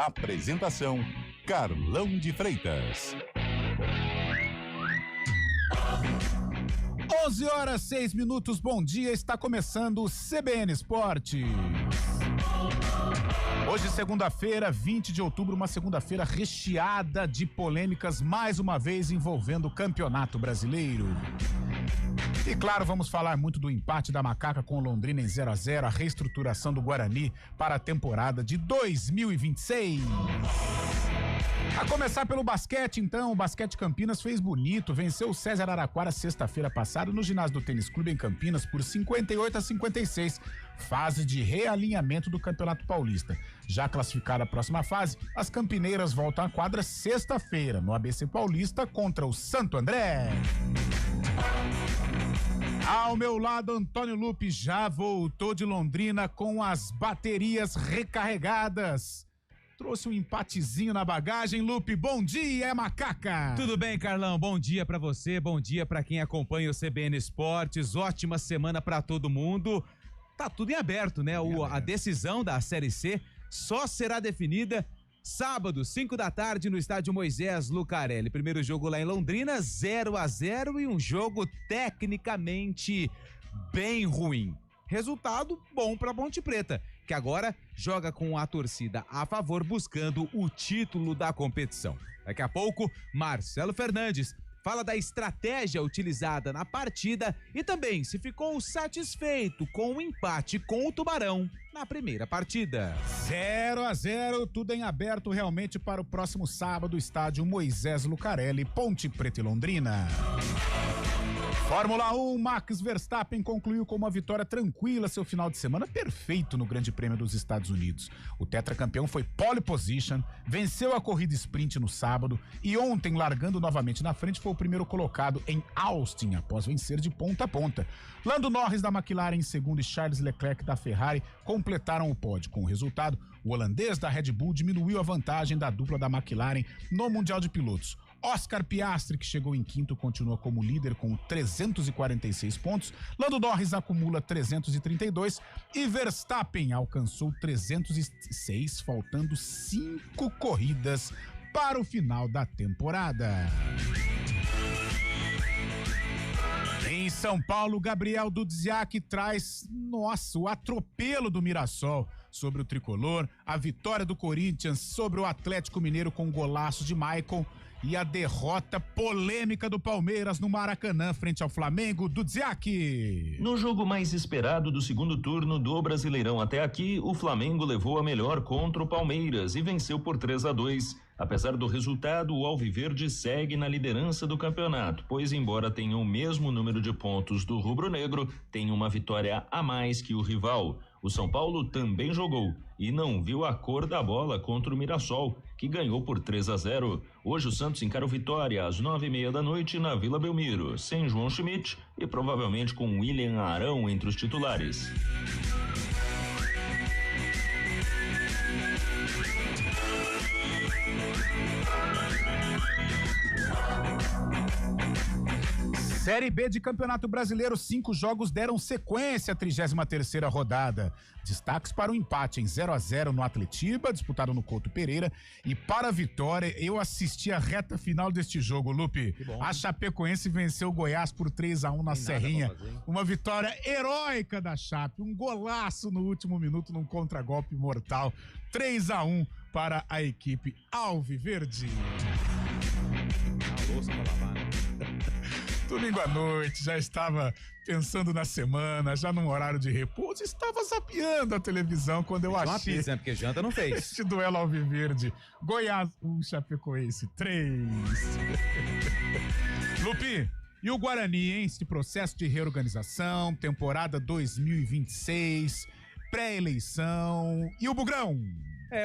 Apresentação: Carlão de Freitas. 11h06, bom dia, está começando o CBN Esportes. Hoje, segunda-feira, 20 de outubro, uma segunda-feira recheada de polêmicas, mais uma vez envolvendo o Campeonato Brasileiro. E claro, vamos falar muito do empate da Macaca com o Londrina em 0-0, a reestruturação do Guarani para a temporada de 2026. A começar pelo basquete, então, o Basquete Campinas fez bonito, venceu o César Araquara sexta-feira passada no ginásio do Tênis Clube em Campinas por 58-56, fase de realinhamento do Campeonato Paulista. Já classificada a próxima fase, as campineiras voltam à quadra sexta-feira, no ABC Paulista contra o Santo André. Ao meu lado, Antônio Lupe já voltou de Londrina com as baterias recarregadas. Trouxe um empatezinho na bagagem. Lupe, bom dia, Macaca! Tudo bem, Carlão? Bom dia pra você, bom dia pra quem acompanha o CBN Esportes, ótima semana pra todo mundo. Tá tudo em aberto, né? A decisão da Série C só será definida sábado, 5 da tarde, no estádio Moisés Lucarelli. Primeiro jogo lá em Londrina, 0-0 e um jogo tecnicamente bem ruim. Resultado bom pra Ponte Preta, que agora joga com a torcida a favor, buscando o título da competição. Daqui a pouco, Marcelo Fernandes fala da estratégia utilizada na partida e também se ficou satisfeito com o empate com o Tubarão na primeira partida. 0-0, tudo em aberto realmente para o próximo sábado, estádio Moisés Lucarelli, Ponte Preta e Londrina. Fórmula 1, Max Verstappen concluiu com uma vitória tranquila seu final de semana perfeito no Grande Prêmio dos Estados Unidos. O tetracampeão foi pole position, venceu a corrida sprint no sábado e ontem, largando novamente na frente, foi o primeiro colocado em Austin, após vencer de ponta a ponta. Lando Norris da McLaren em segundo e Charles Leclerc da Ferrari completaram o pódio. Com o resultado, o holandês da Red Bull diminuiu a vantagem da dupla da McLaren no Mundial de Pilotos. Oscar Piastri, que chegou em quinto, continua como líder com 346 pontos. Lando Norris acumula 332 e Verstappen alcançou 306, faltando 5 corridas para o final da temporada. Em São Paulo, Gabriel Dudziak traz, o atropelo do Mirassol sobre o tricolor, a vitória do Corinthians sobre o Atlético Mineiro com golaço de Maicon e a derrota polêmica do Palmeiras no Maracanã frente ao Flamengo. Dudziak. No jogo mais esperado do segundo turno do Brasileirão até aqui, o Flamengo levou a melhor contra o Palmeiras e venceu por 3-2. Apesar do resultado, o Alviverde segue na liderança do campeonato, pois embora tenha o mesmo número de pontos do rubro-negro, tem uma vitória a mais que o rival. O São Paulo também jogou e não viu a cor da bola contra o Mirassol, que ganhou por 3-0. Hoje o Santos encara o Vitória às 9:30 da noite na Vila Belmiro, sem João Schmidt e provavelmente com William Arão entre os titulares. Série B de Campeonato Brasileiro, 5 jogos deram sequência à 33ª rodada. Destaques para o empate em 0-0 no Atletiba, disputado no Couto Pereira, e para a vitória, eu assisti a reta final deste jogo, Lupe. A Chapecoense venceu o Goiás por 3-1 na Serrinha. Uma vitória heróica da Chape, um golaço no último minuto num contragolpe mortal. 3-1 para a equipe alviverde. Louça pra lavar, né? Domingo à noite, já estava pensando na semana, já num horário de repouso, estava zapeando a televisão quando eu achei... Uma pizza, né? Porque janta não fez. Este duelo alviverde. Goiás 1, Chapecoense 3. Lupi, e o Guarani, hein? Esse processo de reorganização, temporada 2026, pré-eleição, e o Bugrão?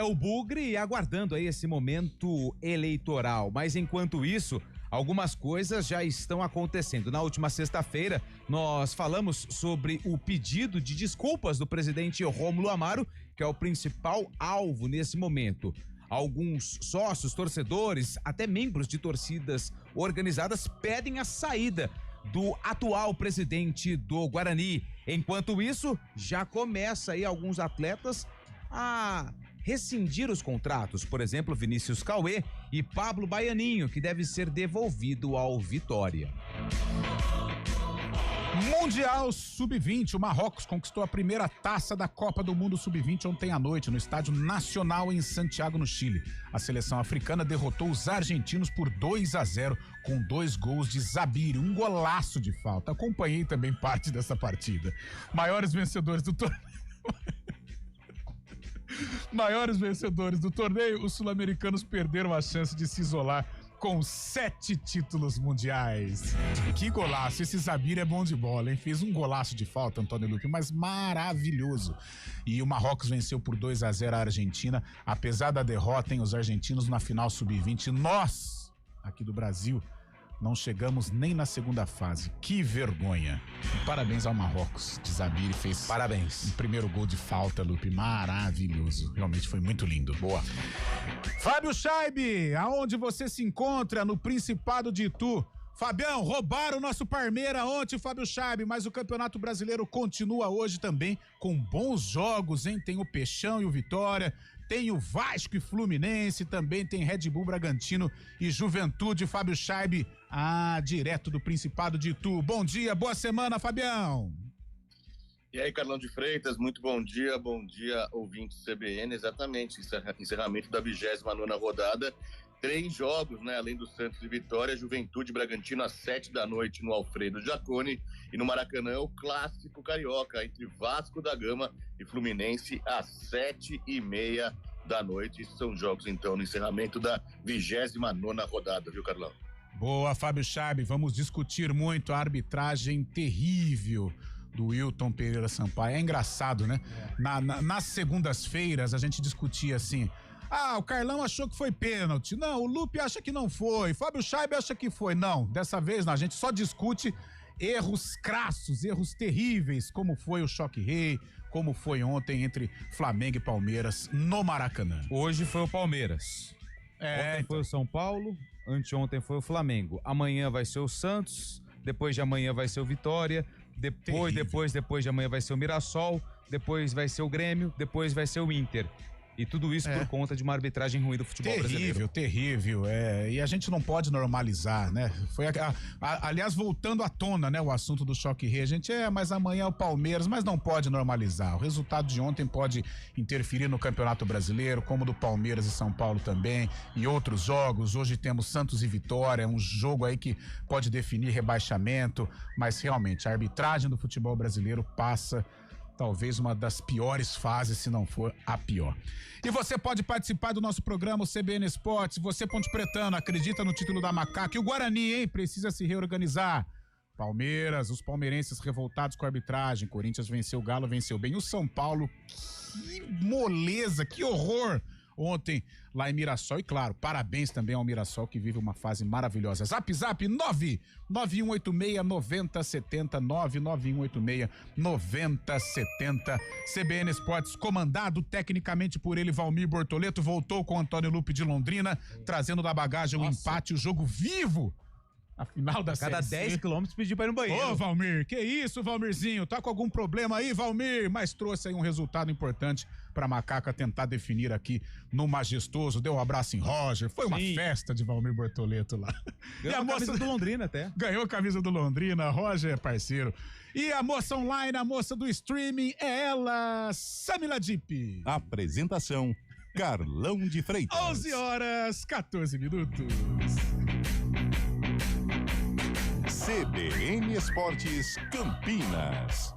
O Bugre aguardando aí esse momento eleitoral, mas enquanto isso, algumas coisas já estão acontecendo. Na última sexta-feira, nós falamos sobre o pedido de desculpas do presidente Rômulo Amaro, que é o principal alvo nesse momento. Alguns sócios, torcedores, até membros de torcidas organizadas pedem a saída do atual presidente do Guarani. Enquanto isso, já começa aí alguns atletas a rescindir os contratos, por exemplo, Vinícius Cauê e Pablo Baianinho, que deve ser devolvido ao Vitória. Mundial Sub-20, o Marrocos conquistou a primeira taça da Copa do Mundo Sub-20 ontem à noite no Estádio Nacional em Santiago, no Chile. A seleção africana derrotou os argentinos por 2-0 com 2 gols de Zabiri, um golaço de falta. Acompanhei também parte dessa partida. Maiores vencedores do torneio, os sul-americanos perderam a chance de se isolar com 7 títulos mundiais. Que golaço, esse Zabir é bom de bola, hein? Fez um golaço de falta, Antônio Lupe, mas maravilhoso. E o Marrocos venceu por 2-0 a Argentina, apesar da derrota, os argentinos na final sub-20, nós, aqui do Brasil, não chegamos nem na segunda fase. Que vergonha. E parabéns ao Marrocos. De Zabir fez parabéns. O primeiro gol de falta, Lupe. Maravilhoso. Realmente foi muito lindo. Boa. Fábio Scheibe, aonde você se encontra? No Principado de Itu. Fabião, roubaram o nosso Parmeira ontem, Fábio Scheibe, mas o Campeonato Brasileiro continua hoje também com bons jogos, hein? Tem o Peixão e o Vitória, tem o Vasco e Fluminense, também tem Red Bull Bragantino e Juventude. Fábio Scheibe, direto do Principado de Itu. Bom dia, boa semana, Fabião. E aí, Carlão de Freitas, muito bom dia, ouvintes CBN. Exatamente, encerramento da 29ª rodada. 3 jogos, né? Além do Santos e Vitória, Juventude e Bragantino às 7 da noite no Alfredo Jaconi, e no Maracanã o clássico carioca entre Vasco da Gama e Fluminense às 7h30 da noite. Esses são jogos, então, no encerramento da 29ª rodada, viu, Carlão? Boa, Fábio Scheibe, vamos discutir muito a arbitragem terrível do Wilton Pereira Sampaio. É engraçado, né? Nas segundas-feiras a gente discutia assim: o Carlão achou que foi pênalti. Não, o Lupe acha que não foi. Fábio Scheibe acha que foi. Não, dessa vez não. A gente só discute erros crassos, erros terríveis, como foi o Choque Rei, como foi ontem entre Flamengo e Palmeiras no Maracanã. Hoje foi o Palmeiras. Ontem foi o São Paulo, anteontem foi o Flamengo. Amanhã vai ser o Santos, depois de amanhã vai ser o Vitória, depois de amanhã vai ser o Mirassol, depois vai ser o Grêmio, depois vai ser o Inter. E tudo isso por conta de uma arbitragem ruim do futebol brasileiro. Terrível. E a gente não pode normalizar, né? Foi, aliás, voltando à tona, né? O assunto do Choque Rei. A gente, mas amanhã é o Palmeiras, mas não pode normalizar. O resultado de ontem pode interferir no Campeonato Brasileiro, como do Palmeiras e São Paulo também, e outros jogos. Hoje temos Santos e Vitória, um jogo aí que pode definir rebaixamento, mas realmente a arbitragem do futebol brasileiro passa talvez uma das piores fases, se não for a pior. E você pode participar do nosso programa, o CBN Esportes. Você, Ponte Pretano, acredita no título da Macaca. E o Guarani, hein? Precisa se reorganizar. Palmeiras, os palmeirenses revoltados com a arbitragem. Corinthians venceu o Galo, venceu bem. O São Paulo, que moleza, que horror ontem lá em Mirassol. E claro, parabéns também ao Mirassol, que vive uma fase maravilhosa. Zap 99186-9070, 99186-9070. CBN Esportes, comandado tecnicamente por ele, Valmir Bortoleto, voltou com Antônio Lupe de Londrina, trazendo da bagagem o empate, o jogo vivo. A final da Cada Série 10 quilômetros pediu pra ir no banheiro. Ô, Valmir, que isso, Valmirzinho? Tá com algum problema aí, Valmir? Mas trouxe aí um resultado importante pra Macaca tentar definir aqui no Majestoso. Deu um abraço em Roger. Foi uma festa de Valmir Bortoleto lá. Ganhou a camisa do Londrina até. Ganhou a camisa do Londrina. Roger é parceiro. E a moça online, a moça do streaming, é ela, Samila Dipp. Apresentação, Carlão de Freitas. 11h14. CBN Esportes Campinas.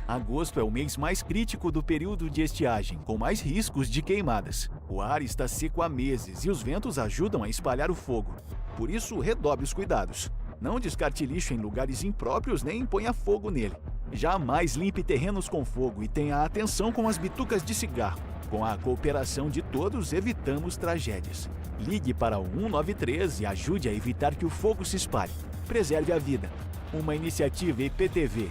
Agosto é o mês mais crítico do período de estiagem, com mais riscos de queimadas. O ar está seco há meses e os ventos ajudam a espalhar o fogo. Por isso, redobre os cuidados. Não descarte lixo em lugares impróprios nem ponha fogo nele. Jamais limpe terrenos com fogo e tenha atenção com as bitucas de cigarro. Com a cooperação de todos, evitamos tragédias. Ligue para o 193 e ajude a evitar que o fogo se espalhe. Preserve a vida. Uma iniciativa IPTV.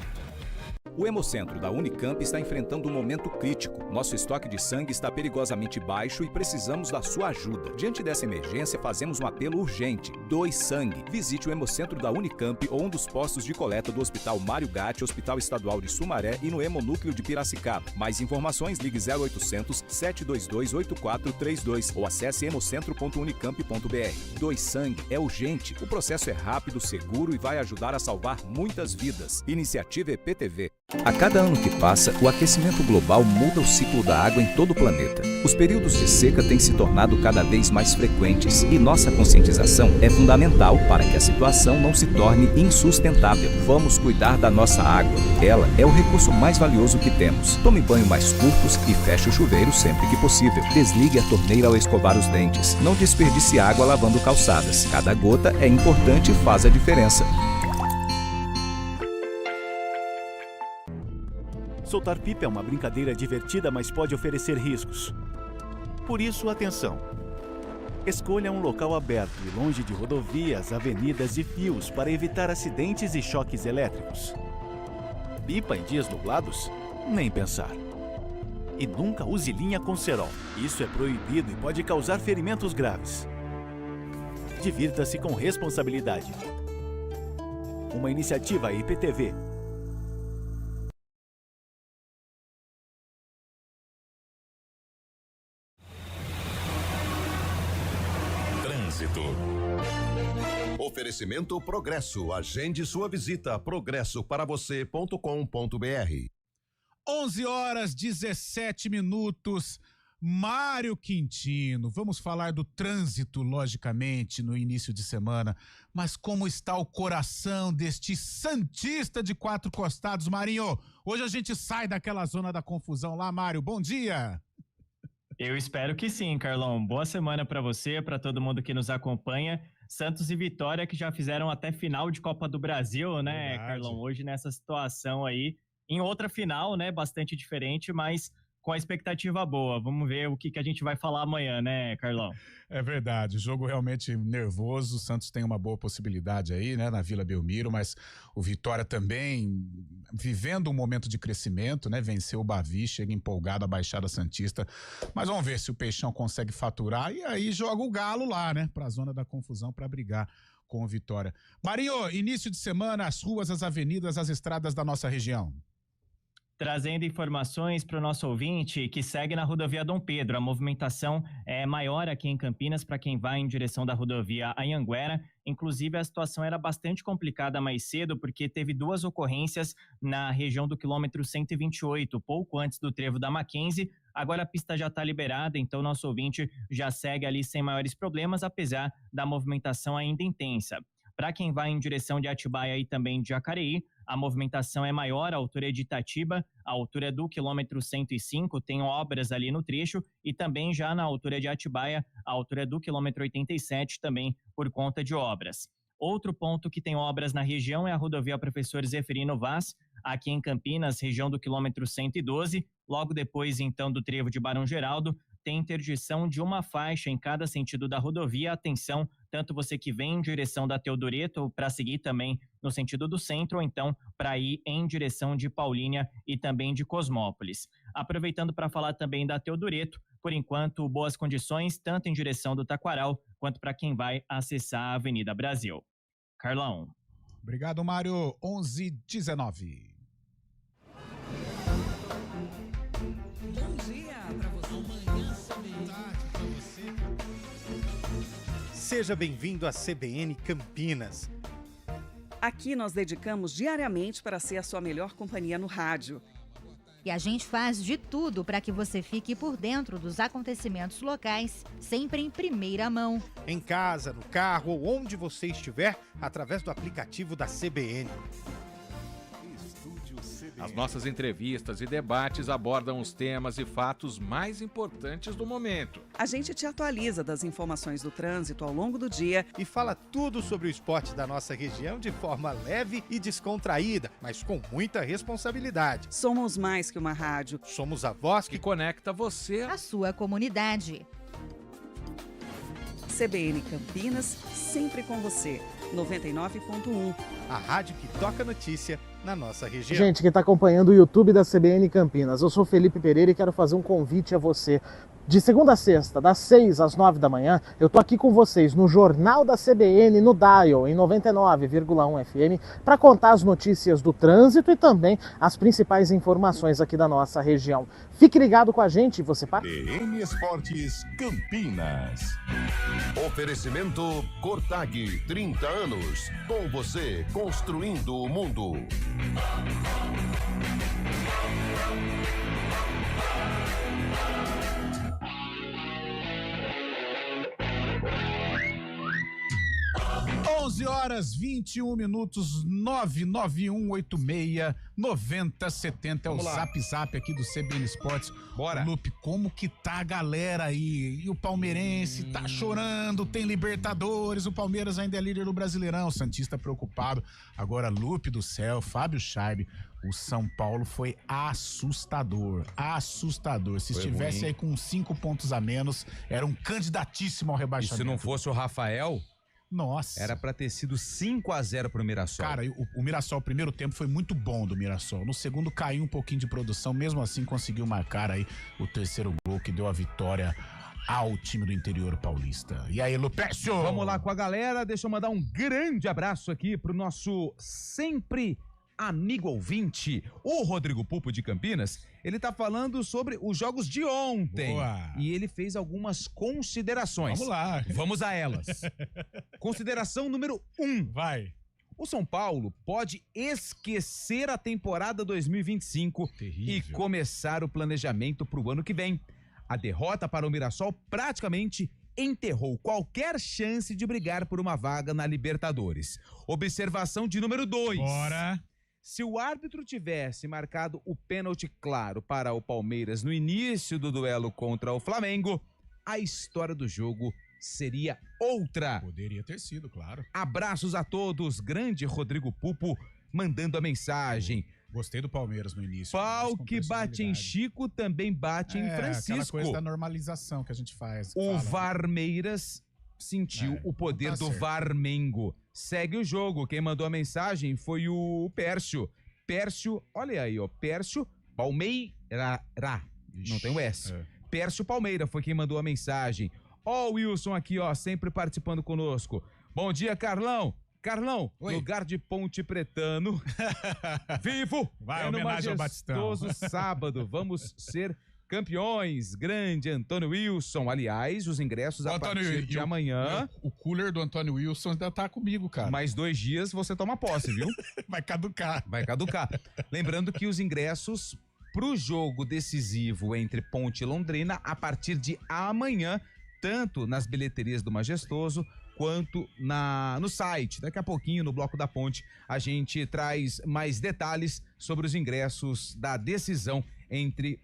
O Hemocentro da Unicamp está enfrentando um momento crítico. Nosso estoque de sangue está perigosamente baixo e precisamos da sua ajuda. Diante dessa emergência, fazemos um apelo urgente. Doe sangue. Visite o Hemocentro da Unicamp ou um dos postos de coleta do Hospital Mário Gatti, Hospital Estadual de Sumaré e no Hemonúcleo de Piracicaba. Mais informações, ligue 0800 722 8432 ou acesse hemocentro.unicamp.br. Doe sangue é urgente. O processo é rápido, seguro e vai ajudar a salvar muitas vidas. Iniciativa EPTV. A cada ano que passa, o aquecimento global muda o ciclo da água em todo o planeta. Os períodos de seca têm se tornado cada vez mais frequentes e nossa conscientização é fundamental para que a situação não se torne insustentável. Vamos cuidar da nossa água. Ela é o recurso mais valioso que temos. Tome banho mais curtos e feche o chuveiro sempre que possível. Desligue a torneira ao escovar os dentes. Não desperdice água lavando calçadas. Cada gota é importante e faz a diferença. Soltar pipa é uma brincadeira divertida, mas pode oferecer riscos. Por isso, atenção! Escolha um local aberto e longe de rodovias, avenidas e fios para evitar acidentes e choques elétricos. Pipa em dias nublados? Nem pensar. E nunca use linha com cerol. Isso é proibido e pode causar ferimentos graves. Divirta-se com responsabilidade. Uma iniciativa IPTV. Oferecimento Progresso. Agende sua visita progressoparavocê.com.br. 11h17. Mário Quintino, vamos falar do trânsito, logicamente, no início de semana, mas como está o coração deste santista de quatro costados, Marinho? Hoje a gente sai daquela zona da confusão lá, Mário, bom dia! Eu espero que sim, Carlão. Boa semana para você, para todo mundo que nos acompanha. Santos e Vitória que já fizeram até final de Copa do Brasil, né, verdade. Carlão? Hoje nessa situação aí, em outra final, né, bastante diferente, mas com a expectativa boa. Vamos ver o que a gente vai falar amanhã, né, Carlão? É verdade, jogo realmente nervoso, o Santos tem uma boa possibilidade aí, né, na Vila Belmiro, mas o Vitória também vivendo um momento de crescimento, né, venceu o Bavi, chega empolgado a Baixada Santista, mas vamos ver se o Peixão consegue faturar e aí joga o Galo lá, né, pra zona da confusão pra brigar com o Vitória. Marinho, início de semana, as ruas, as avenidas, as estradas da nossa região. Trazendo informações para o nosso ouvinte que segue na rodovia Dom Pedro. A movimentação é maior aqui em Campinas para quem vai em direção da rodovia Anhanguera. Inclusive, a situação era bastante complicada mais cedo, porque teve duas ocorrências na região do quilômetro 128, pouco antes do trevo da Mackenzie. Agora a pista já está liberada, então nosso ouvinte já segue ali sem maiores problemas, apesar da movimentação ainda intensa. Para quem vai em direção de Atibaia e também de Jacareí, a movimentação é maior, a altura é de Itatiba, a altura é do quilômetro 105, tem obras ali no trecho, e também já na altura de Atibaia, a altura é do quilômetro 87, também por conta de obras. Outro ponto que tem obras na região é a rodovia Professor Zeferino Vaz, aqui em Campinas, região do quilômetro 112, logo depois então do trevo de Barão Geraldo, tem interdição de uma faixa em cada sentido da rodovia. Atenção, tanto você que vem em direção da Teodoreto para seguir também no sentido do centro, ou então para ir em direção de Paulínia e também de Cosmópolis. Aproveitando para falar também da Teodoreto, por enquanto, boas condições, tanto em direção do Taquaral, quanto para quem vai acessar a Avenida Brasil. Carlão. Obrigado, Mário. 11h19. Bom dia para você. Amanhã, tarde para você. Seja bem-vindo à CBN Campinas. Aqui nós dedicamos diariamente para ser a sua melhor companhia no rádio. E a gente faz de tudo para que você fique por dentro dos acontecimentos locais, sempre em primeira mão. Em casa, no carro ou onde você estiver, através do aplicativo da CBN. As nossas entrevistas e debates abordam os temas e fatos mais importantes do momento. A gente te atualiza das informações do trânsito ao longo do dia e fala tudo sobre o esporte da nossa região de forma leve e descontraída, mas com muita responsabilidade. Somos mais que uma rádio. Somos a voz que conecta você à sua comunidade. CBN Campinas, sempre com você. 99.1. A rádio que toca notícia na nossa região. Gente que está acompanhando o YouTube da CBN Campinas, eu sou Felipe Pereira e quero fazer um convite a você. De segunda a sexta, das 6 às 9 da manhã, eu tô aqui com vocês no Jornal da CBN, no Dial, em 99,1 FM, para contar as notícias do trânsito e também as principais informações aqui da nossa região. Fique ligado com a gente, você CBN Esportes Campinas. Oferecimento Cortag, 30 anos. Com você, construindo o mundo. 11 horas 21 minutos 99186-9070 é o zap aqui do CBN Esportes. Bora. Lupe, como que tá a galera aí? E o palmeirense tá chorando, tem Libertadores, o Palmeiras ainda é líder do Brasileirão, o Santista preocupado. Agora, Lupe do céu, Fábio Scheibe, o São Paulo foi assustador. Se Foi estivesse ruim. aí com 5 pontos a menos, era um candidatíssimo ao E rebaixamento. se não fosse o Rafael, nossa. era pra ter sido 5-0 pro Mirassol. Cara, o Mirassol, o primeiro tempo foi muito bom do Mirassol. No segundo caiu um pouquinho de produção, mesmo assim conseguiu marcar aí o terceiro gol que deu a vitória ao time do interior paulista. E aí, Lupécio? Vamos lá com a galera, deixa eu mandar um grande abraço aqui pro nosso sempre amigo ouvinte, o Rodrigo Pupo de Campinas. Ele tá falando sobre os jogos de ontem. Boa. E ele fez algumas considerações. Vamos lá. Vamos a elas. Consideração número 1. Vai. O São Paulo pode esquecer a temporada 2025 Terrível. e começar o planejamento para o ano que vem. A derrota para o Mirassol praticamente enterrou qualquer chance de brigar por uma vaga na Libertadores. Observação de número 2. Bora. Se o árbitro tivesse marcado o pênalti claro para o Palmeiras no início do duelo contra o Flamengo, a história do jogo seria outra. Poderia ter sido, claro. Abraços a todos, grande Rodrigo Pupo mandando a mensagem. Gostei do Palmeiras no início. Pau que bate em Chico também bate em aquela Francisco. coisa da normalização que a gente faz. O fala. Varmeiras sentiu o poder tá do certo. Varmengo. Segue o jogo. Quem mandou a mensagem foi o Pércio. Pércio, olha aí, ó. Pércio Palmeira. Não tem o S. Pércio Palmeira foi quem mandou a mensagem. Ó o Wilson aqui, ó, sempre participando conosco. Bom dia, Carlão. Carlão, Oi. lugar de Ponte Pretano. Vivo! Vai, no homenagem ao Batistão. majestoso sábado. Vamos ser campeões. Grande Antônio Wilson. Aliás, os ingressos a partir de amanhã. O cooler do Antônio Wilson ainda tá comigo, cara. Mais 2 dias você toma posse, viu? Vai caducar. Vai caducar. Lembrando que os ingressos pro jogo decisivo entre Ponte e Londrina, a partir de amanhã, tanto nas bilheterias do Majestoso, quanto no site. Daqui a pouquinho, no Bloco da Ponte, a gente traz mais detalhes sobre os ingressos da decisão entre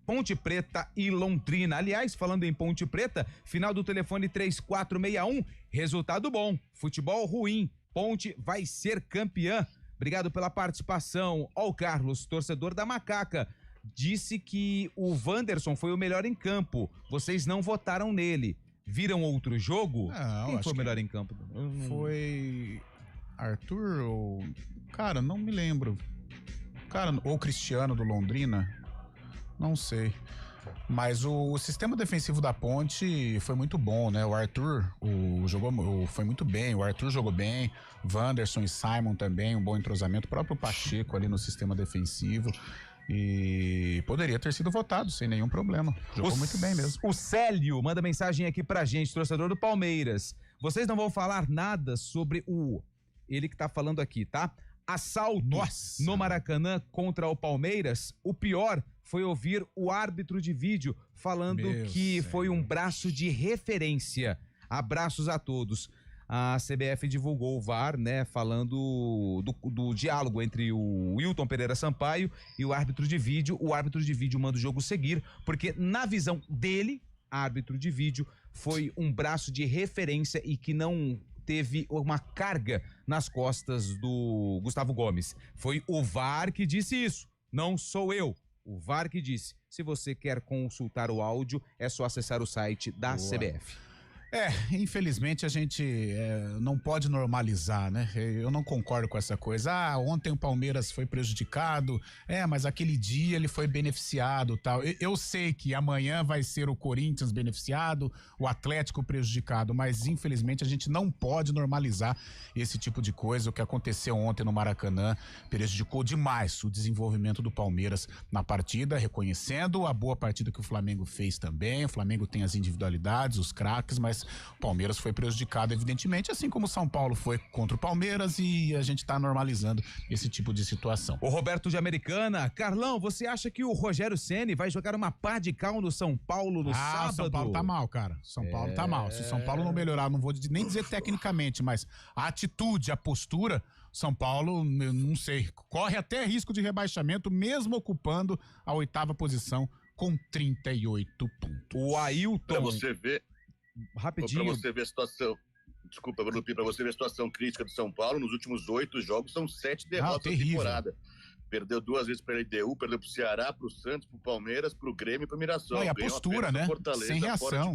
Ponte Preta e Londrina. Aliás, falando em Ponte Preta, final do telefone 3461, resultado bom, futebol ruim, Ponte vai ser campeã. Obrigado pela participação. Ó, o Carlos, torcedor da Macaca, disse que o Wanderson foi o melhor em campo. Vocês não votaram nele. Viram outro jogo? Não, Quem acho foi o que melhor em campo? Foi Arthur ou... Cara, não me lembro. Cara, ou Cristiano do Londrina? Não sei. Mas o sistema defensivo da Ponte foi muito bom, né? O Arthur foi muito bem, o Arthur jogou bem, Wanderson e Simon também, um bom entrosamento, o próprio Pacheco ali no sistema defensivo. E poderia ter sido votado sem nenhum problema. Jogou muito bem mesmo. O Célio manda mensagem aqui pra gente, torcedor do Palmeiras. Vocês não vão falar nada sobre ele que tá falando aqui, tá? Assalto no Maracanã contra o Palmeiras. O pior foi ouvir o árbitro de vídeo falando que foi um braço de referência. Abraços a todos. A CBF divulgou o VAR, né, falando do diálogo entre o Wilton Pereira Sampaio e o árbitro de vídeo. O árbitro de vídeo manda o jogo seguir, porque na visão dele, árbitro de vídeo, foi um braço de referência e que não teve uma carga nas costas do Gustavo Gomes. Foi o VAR que disse isso, não sou eu. O VAR que disse. Se você quer consultar o áudio, é só acessar o site da CBF. Infelizmente a gente não pode normalizar, né? Eu não concordo com essa coisa. Ontem o Palmeiras foi prejudicado, mas aquele dia ele foi beneficiado, tal. Eu sei que amanhã vai ser o Corinthians beneficiado, o Atlético prejudicado, mas infelizmente a gente não pode normalizar esse tipo de coisa. O que aconteceu ontem no Maracanã prejudicou demais o desenvolvimento do Palmeiras na partida, reconhecendo a boa partida que o Flamengo fez também. O Flamengo tem as individualidades, os craques, mas o Palmeiras foi prejudicado, evidentemente, assim como o São Paulo foi contra o Palmeiras, e a gente tá normalizando esse tipo de situação. O Roberto de Americana. Carlão, você acha que o Rogério Ceni vai jogar uma pá de cal no São Paulo no sábado? O São Paulo tá mal, cara. São Paulo tá mal. Se o São Paulo não melhorar, não vou nem dizer tecnicamente, mas a atitude, a postura, São Paulo, eu não sei, corre até risco de rebaixamento, mesmo ocupando a 8ª posição com 38 pontos. O Ailton... Pra você ver... Rapidinho. Pra você ver a situação... Desculpa, Bruno, pra você ver a situação crítica do São Paulo, nos últimos 8 jogos são 7 derrotas na temporada. Perdeu 2 vezes para a LDU, perdeu pro Ceará, pro Santos, pro Palmeiras, pro Grêmio e pro Mirassol. E a postura, né? Sem reação.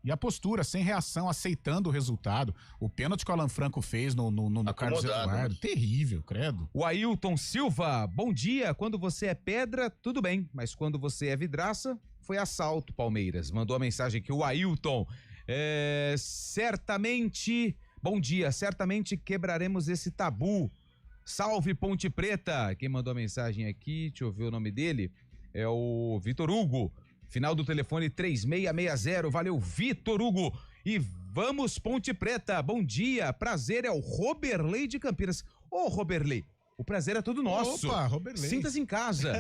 E a postura, sem reação, aceitando o resultado. O pênalti que o Alan Franco fez no Carlos Eduardo. Terrível, credo. O Ailton Silva, bom dia. Quando você é pedra, tudo bem. Mas quando você é vidraça, foi assalto, Palmeiras. Mandou a mensagem aqui, o Ailton. Certamente, bom dia, certamente quebraremos esse tabu. Salve Ponte Preta, quem mandou a mensagem aqui, deixa eu ver o nome dele, é o Vitor Hugo, final do telefone 3660, valeu Vitor Hugo, e vamos Ponte Preta, bom dia, prazer, é o Roberley de Campinas. Ô Roberley, o prazer é todo nosso. Opa, Roberley. Sinta-se em casa.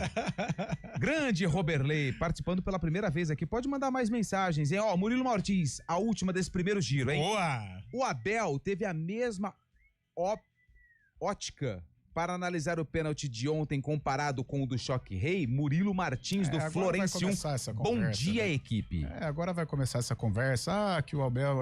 Grande Roberley, participando pela primeira vez aqui. Pode mandar mais mensagens, hein? Murilo Martins, a última desse primeiro giro, hein? Boa! O Abel teve a mesma ótica para analisar o pênalti de ontem comparado com o do Choque Rei. Murilo Martins, do Florencio. Bom dia, né? Equipe. Agora vai começar essa conversa. Que o Abel...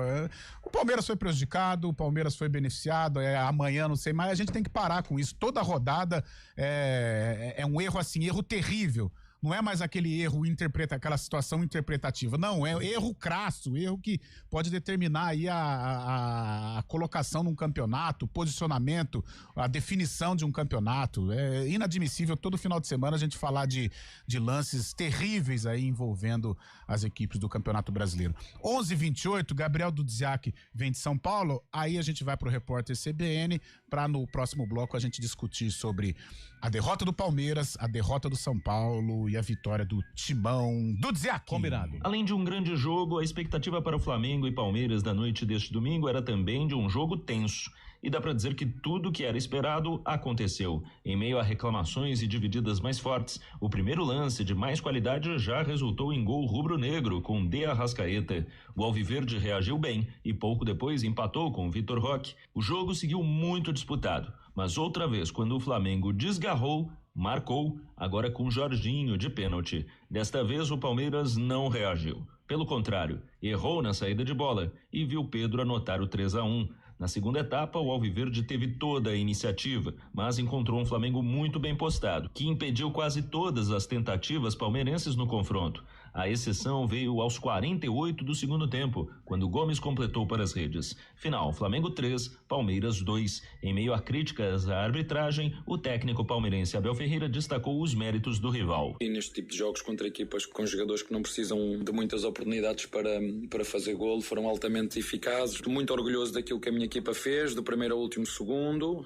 O Palmeiras foi prejudicado, o Palmeiras foi beneficiado, amanhã não sei mais. A gente tem que parar com isso. Toda rodada é um erro assim, erro terrível. Não é mais aquele erro aquela situação interpretativa. Não, é erro crasso, erro que pode determinar aí a colocação num campeonato, o posicionamento, a definição de um campeonato. É inadmissível todo final de semana a gente falar de lances terríveis aí envolvendo as equipes do Campeonato Brasileiro. 11h28, Gabriel Dudziak vem de São Paulo, aí a gente vai pro repórter CBN para no próximo bloco a gente discutir sobre a derrota do Palmeiras, a derrota do São Paulo e a vitória do Timão do Dudziak. Combinado. Além de um grande jogo, a expectativa para o Flamengo e Palmeiras da noite deste domingo era também de um jogo tenso. E dá para dizer que tudo que era esperado aconteceu. Em meio a reclamações e divididas mais fortes, o primeiro lance de mais qualidade já resultou em gol rubro-negro com De Arrascaeta. O Alviverde reagiu bem e pouco depois empatou com Vitor Roque. O jogo seguiu muito disputado, mas outra vez quando o Flamengo desgarrou, marcou, agora com Jorginho de pênalti. Desta vez o Palmeiras não reagiu. Pelo contrário, errou na saída de bola e viu Pedro anotar o 3-1. Na segunda etapa, o Alviverde teve toda a iniciativa, mas encontrou um Flamengo muito bem postado, que impediu quase todas as tentativas palmeirenses no confronto. A exceção veio aos 48 do segundo tempo, quando Gomes completou para as redes. Final, Flamengo 3, Palmeiras 2. Em meio a críticas à arbitragem, o técnico palmeirense Abel Ferreira destacou os méritos do rival. E neste tipo de jogos contra equipas com jogadores que não precisam de muitas oportunidades para fazer golo, foram altamente eficazes. Estou muito orgulhoso daquilo que a minha equipa fez, do primeiro ao último segundo.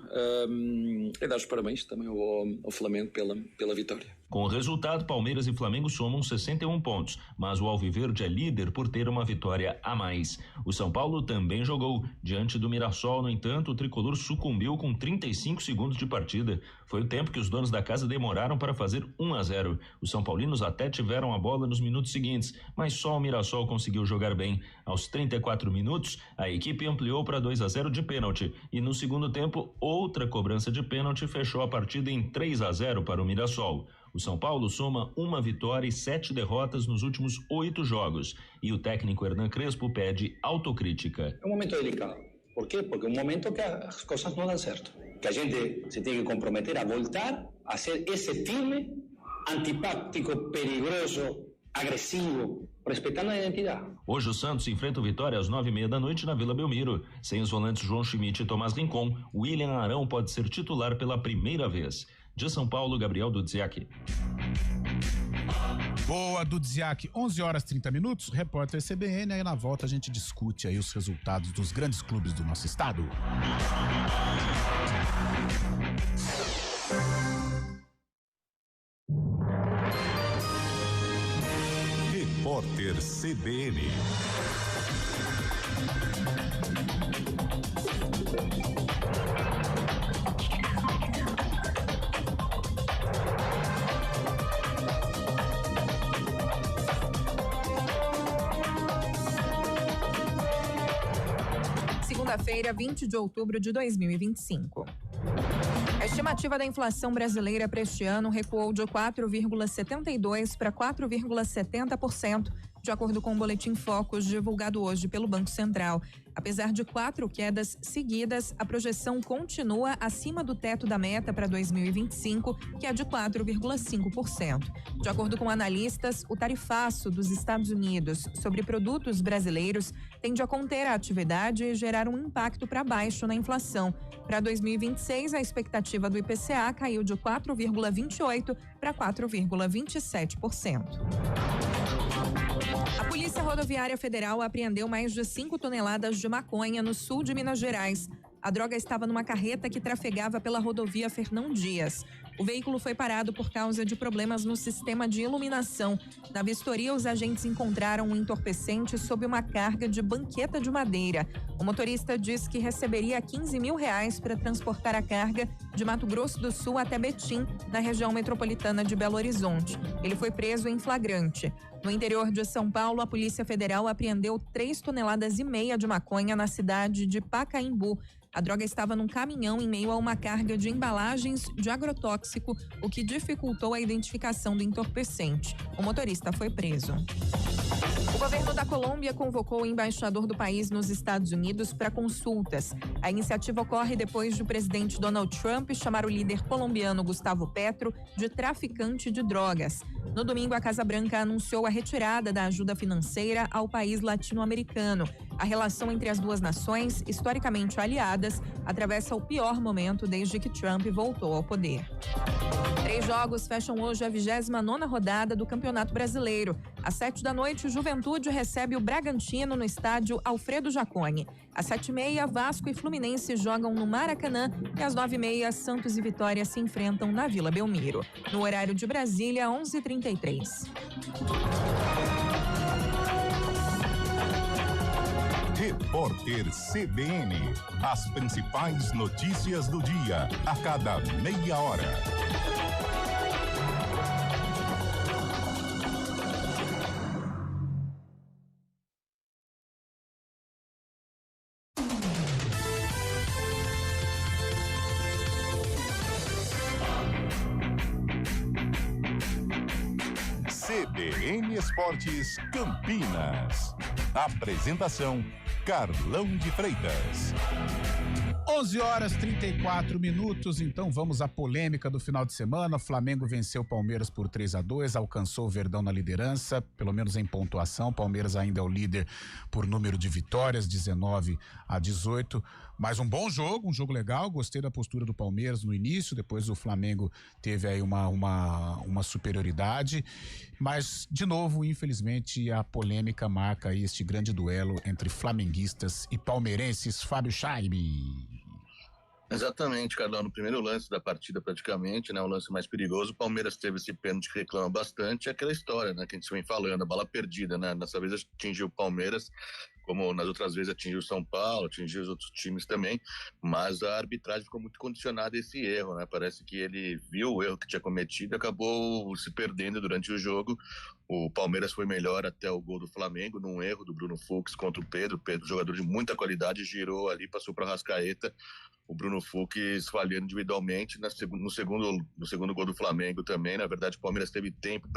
E dar os parabéns também ao Flamengo pela vitória. Com o resultado, Palmeiras e Flamengo somam 61 pontos, mas o Alviverde é líder por ter uma vitória a mais. O São Paulo também jogou. Diante do Mirassol, no entanto, o tricolor sucumbiu com 35 segundos de partida. Foi o tempo que os donos da casa demoraram para fazer 1-0. Os são paulinos até tiveram a bola nos minutos seguintes, mas só o Mirassol conseguiu jogar bem. Aos 34 minutos, a equipe ampliou para 2-0 de pênalti e no segundo tempo, outra cobrança de pênalti fechou a partida em 3-0 para o Mirassol. O São Paulo soma 1 vitória e 7 derrotas nos últimos 8 jogos. E o técnico Hernan Crespo pede autocrítica. É um momento delicado. Por quê? Porque é um momento que as coisas não dão certo. Que a gente se tem que comprometer a voltar a ser esse time antipático, perigoso, agresivo, respeitando a identidade. Hoje o Santos enfrenta o Vitória às 9h30 da noite na Vila Belmiro. Sem os volantes João Schmidt e Tomás Rincon, William Arão pode ser titular pela primeira vez. De São Paulo, Gabriel Dudziak. Boa, Dudziak. 11h30, repórter CBN. Aí na volta a gente discute aí os resultados dos grandes clubes do nosso estado. Repórter CBN. Segunda-feira, 20 de outubro de 2025. A estimativa da inflação brasileira para este ano recuou de 4,72% para 4,70%, de acordo com o Boletim Focus divulgado hoje pelo Banco Central. Apesar de 4 quedas seguidas, a projeção continua acima do teto da meta para 2025, que é de 4,5%. De acordo com analistas, o tarifaço dos Estados Unidos sobre produtos brasileiros tende a conter a atividade e gerar um impacto para baixo na inflação. Para 2026, a expectativa do IPCA caiu de 4,28% para 4,27%. A Polícia Rodoviária Federal apreendeu mais de 5 toneladas de maconha no sul de Minas Gerais. A droga estava numa carreta que trafegava pela rodovia Fernão Dias. O veículo foi parado por causa de problemas no sistema de iluminação. Na vistoria, os agentes encontraram um entorpecente sob uma carga de banqueta de madeira. O motorista disse que receberia R$15 mil para transportar a carga de Mato Grosso do Sul até Betim, na região metropolitana de Belo Horizonte. Ele foi preso em flagrante. No interior de São Paulo, a Polícia Federal apreendeu 3,5 toneladas de maconha na cidade de Pacaembu. A droga estava num caminhão em meio a uma carga de embalagens de agrotóxico, o que dificultou a identificação do entorpecente. O motorista foi preso. O governo da Colômbia convocou o embaixador do país nos Estados Unidos para consultas. A iniciativa ocorre depois de o presidente Donald Trump chamar o líder colombiano Gustavo Petro de traficante de drogas. No domingo, a Casa Branca anunciou a retirada da ajuda financeira ao país latino-americano. A relação entre as duas nações, historicamente aliadas, atravessa o pior momento desde que Trump voltou ao poder. 3 jogos fecham hoje a 29ª rodada do Campeonato Brasileiro. Às 7 da noite, o Juventude recebe o Bragantino no estádio Alfredo Jaconi. Às 7h30, Vasco e Fluminense jogam no Maracanã e às 9h30, Santos e Vitória se enfrentam na Vila Belmiro. No horário de Brasília, 11h33. Repórter CBN. As principais notícias do dia, a cada meia hora. CBN Esportes Campinas. Apresentação: Carlão de Freitas. 11h34, então vamos à polêmica do final de semana. O Flamengo venceu o Palmeiras por 3-2, alcançou o Verdão na liderança, pelo menos em pontuação. Palmeiras ainda é o líder por número de vitórias, 19-18. Mas um bom jogo, um jogo legal. Gostei da postura do Palmeiras no início, depois o Flamengo teve aí uma superioridade. Mas, de novo, infelizmente, a polêmica marca aí este grande duelo entre flamenguistas e palmeirenses. Fábio Scheibe. Exatamente, Carlão, no primeiro lance da partida praticamente, né, o lance mais perigoso, o Palmeiras teve esse pênalti que reclama bastante, é aquela história, né, que a gente vem falando, a bola perdida, né, dessa vez atingiu o Palmeiras, como nas outras vezes atingiu o São Paulo, atingiu os outros times também, mas a arbitragem ficou muito condicionada a esse erro, né, parece que ele viu o erro que tinha cometido e acabou se perdendo durante o jogo. O Palmeiras foi melhor até o gol do Flamengo, num erro do Bruno Fux contra o Pedro, jogador de muita qualidade, girou ali, passou para Arrascaeta, o Bruno Fux falhando individualmente no segundo gol do Flamengo também. Na verdade, o Palmeiras teve tempo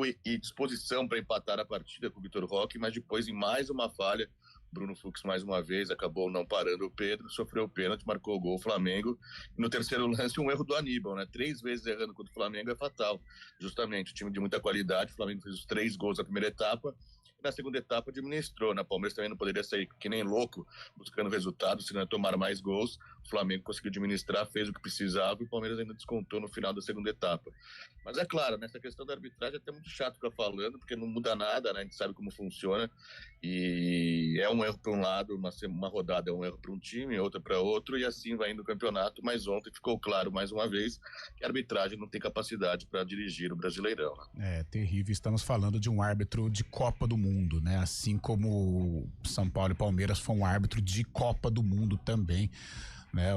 e disposição para empatar a partida com o Vitor Roque, mas depois, em mais uma falha, Bruno Fux, mais uma vez, acabou não parando o Pedro, sofreu o pênalti, marcou o gol o Flamengo. E no terceiro lance, um erro do Aníbal, né? 3 vezes errando contra o Flamengo é fatal. Justamente, o time de muita qualidade, o Flamengo fez os 3 gols na primeira etapa. Na segunda etapa administrou, né? O Palmeiras também não poderia sair que nem louco buscando resultados, se não tomar mais gols. O Flamengo conseguiu administrar, fez o que precisava e o Palmeiras ainda descontou no final da segunda etapa. Mas é claro, nessa questão da arbitragem é até muito chato ficar falando, porque não muda nada, né? A gente sabe como funciona e é um erro para um lado, uma rodada é um erro para um time, outra para outro e assim vai indo o campeonato. Mas ontem ficou claro mais uma vez que a arbitragem não tem capacidade para dirigir o Brasileirão, né? É terrível, estamos falando de um árbitro de Copa do Mundo, né? Assim como São Paulo e Palmeiras foi um árbitro de Copa do Mundo também, né?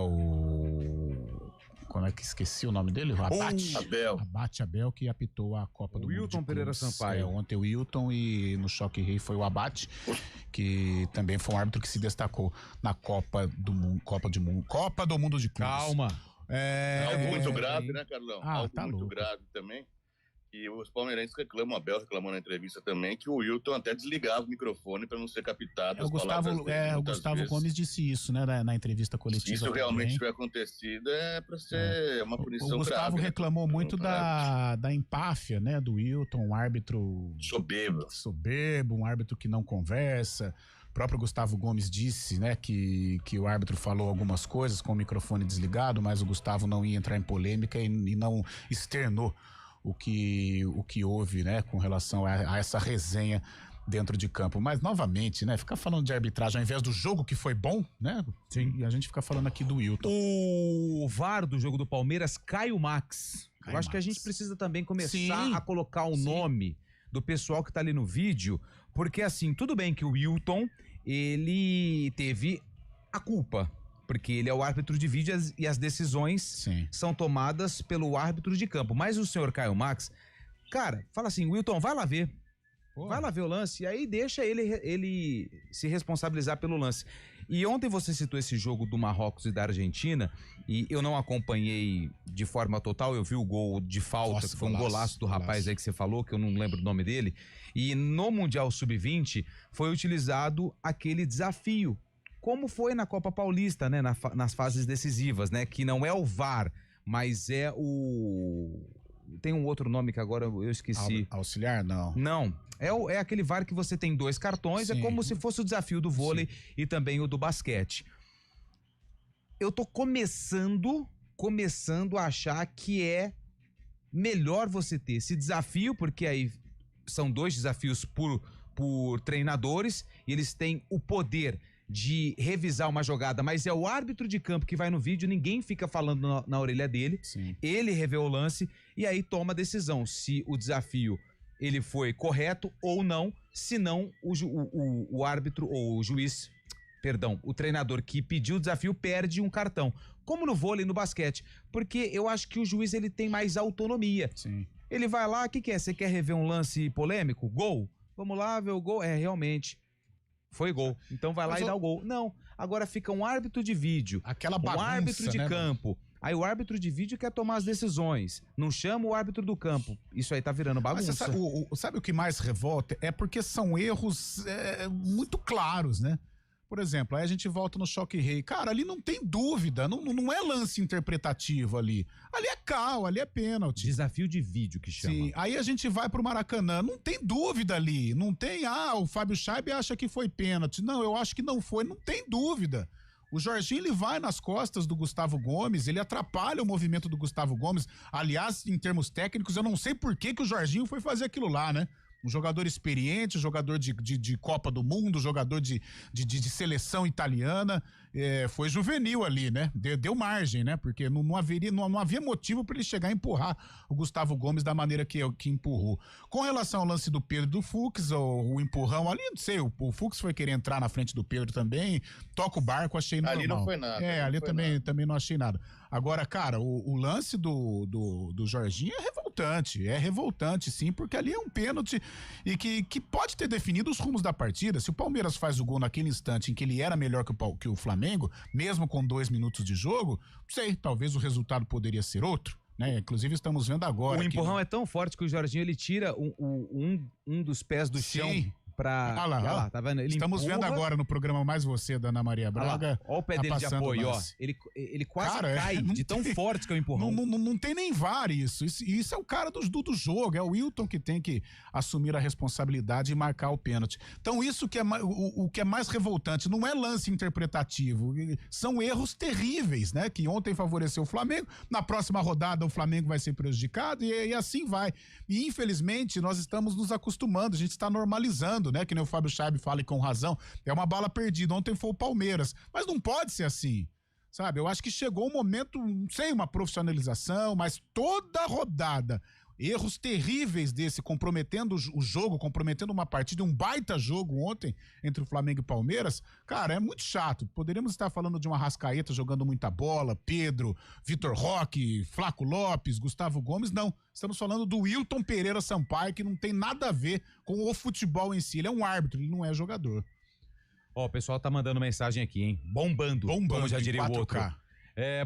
Como é que esqueci o nome dele? O Abate Abel, que apitou a Copa do Mundo. Wilton Pereira Sampaio. Ontem o Wilton e no Choque Rei foi o Abate, que também foi um árbitro que se destacou na Copa do Mundo de Clubes. Calma. Algo muito grave, né, Carlão? Algo tá muito louco. grave também. E os palmeirenses reclamam, o Abel reclamou na entrevista também, que o Wilton até desligava o microfone para não ser captado. O Gustavo Gomes disse isso, né, na entrevista coletiva. Se isso também. realmente tiver acontecido, é para ser uma punição O Gustavo grave, reclamou muito da empáfia, né, do Wilton, um árbitro soberbo, um árbitro que não conversa. O próprio Gustavo Gomes disse, né, que o árbitro falou algumas coisas com o microfone desligado, mas o Gustavo não ia entrar em polêmica e não externou o que houve, né, com relação a essa resenha dentro de campo. Mas, novamente, né, ficar falando de arbitragem ao invés do jogo que foi bom, né? Sim. E a gente fica falando aqui do Wilton. O VAR do jogo do Palmeiras, Caio Max. Eu acho que a gente precisa também começar a colocar o nome do pessoal que tá ali no vídeo, porque, assim, tudo bem que o Wilton, ele teve a culpa, porque ele é o árbitro de vídeo e as decisões são tomadas pelo árbitro de campo. Mas o senhor Caio Max, cara, fala assim, Wilton, vai lá ver. Vai lá ver o lance e aí deixa ele se responsabilizar pelo lance. E ontem você citou esse jogo do Marrocos e da Argentina e eu não acompanhei de forma total, eu vi o gol de falta, que foi um golaço do rapaz aí que você falou, que eu não lembro o nome dele. E no Mundial Sub-20 foi utilizado aquele desafio, como foi na Copa Paulista, né, nas fases decisivas, né, que não é o VAR, mas é o... Tem um outro nome que agora eu esqueci. Auxiliar, não. Não, é aquele VAR que você tem 2 cartões, é como se fosse o desafio do vôlei e também o do basquete. Eu tô começando a achar que é melhor você ter esse desafio, porque aí são 2 desafios por treinadores e eles têm o poder de revisar uma jogada, mas é o árbitro de campo que vai no vídeo, ninguém fica falando na orelha dele. Ele revê o lance e aí toma a decisão se o desafio ele foi correto ou não, se não o árbitro ou o juiz, perdão, o treinador que pediu o desafio perde um cartão, como no vôlei e no basquete, porque eu acho que o juiz ele tem mais autonomia. Ele vai lá, o que é? Você quer rever um lance polêmico? Gol? Vamos lá ver o gol? Realmente foi gol, então vai lá e dá o gol. Não, agora fica um árbitro de vídeo, um árbitro de campo. Aí o árbitro de vídeo quer tomar as decisões, não chama o árbitro do campo. Isso aí tá virando bagunça. Mas sabe o que mais revolta? É porque são erros muito claros, né? Por exemplo, aí a gente volta no Choque Rei. Cara, ali não tem dúvida, não é lance interpretativo ali. Ali é cal, ali é pênalti. Desafio de vídeo que chama. Sim, aí a gente vai pro Maracanã, não tem dúvida ali. Não tem, o Fábio Scheibe acha que foi pênalti. Não, eu acho que não foi, não tem dúvida. O Jorginho, ele vai nas costas do Gustavo Gomes, ele atrapalha o movimento do Gustavo Gomes. Aliás, em termos técnicos, eu não sei por que o Jorginho foi fazer aquilo lá, né? Um jogador experiente, jogador de Copa do Mundo, jogador de seleção italiana, foi juvenil ali, né? Deu margem, né? Porque não havia motivo para ele chegar a empurrar o Gustavo Gomes da maneira que empurrou. Com relação ao lance do Pedro e do Fux, o empurrão ali, não sei, o Fux foi querer entrar na frente do Pedro também, toca o barco, achei normal. Ali não foi nada. Ali também não achei nada. Agora, cara, o lance do Jorginho é revoltante sim, porque ali é um pênalti e que pode ter definido os rumos da partida. Se o Palmeiras faz o gol naquele instante em que ele era melhor que o Flamengo, mesmo com 2 minutos de jogo, talvez o resultado poderia ser outro, né? Inclusive estamos vendo agora. O empurrão é tão forte que o Jorginho ele tira um dos pés do chão pra... Olha lá, tá vendo? Ele estamos empurra. vendo agora no programa Mais Você, da Ana Maria Braga. Olha o pé dele de apoio, ó. Ele quase cai de tão forte que é o empurrão. Não tem nem VAR isso. Isso é o cara do jogo, é o Wilton que tem que assumir a responsabilidade e marcar o pênalti. Então isso que é o que é mais revoltante, não é lance interpretativo, são erros terríveis, né? Que ontem favoreceu o Flamengo, na próxima rodada o Flamengo vai ser prejudicado e assim vai. E infelizmente nós estamos nos acostumando, a gente está normalizando, né? Que nem o Fábio Scheib fala e com razão, é uma bala perdida. Ontem foi o Palmeiras, mas não pode ser assim, sabe? Eu acho que chegou um momento, não sei, uma profissionalização, mas toda rodada, erros terríveis desse, comprometendo o jogo, comprometendo uma partida, um baita jogo ontem entre o Flamengo e Palmeiras, cara, é muito chato. Poderíamos estar falando de uma Arrascaeta jogando muita bola, Pedro, Vitor Roque, Flaco Lopes, Gustavo Gomes, não. Estamos falando do Wilton Pereira Sampaio, que não tem nada a ver com o futebol em si. Ele é um árbitro, ele não é jogador. Ó, o pessoal tá mandando mensagem aqui, hein? Bombando, como já diria o outro.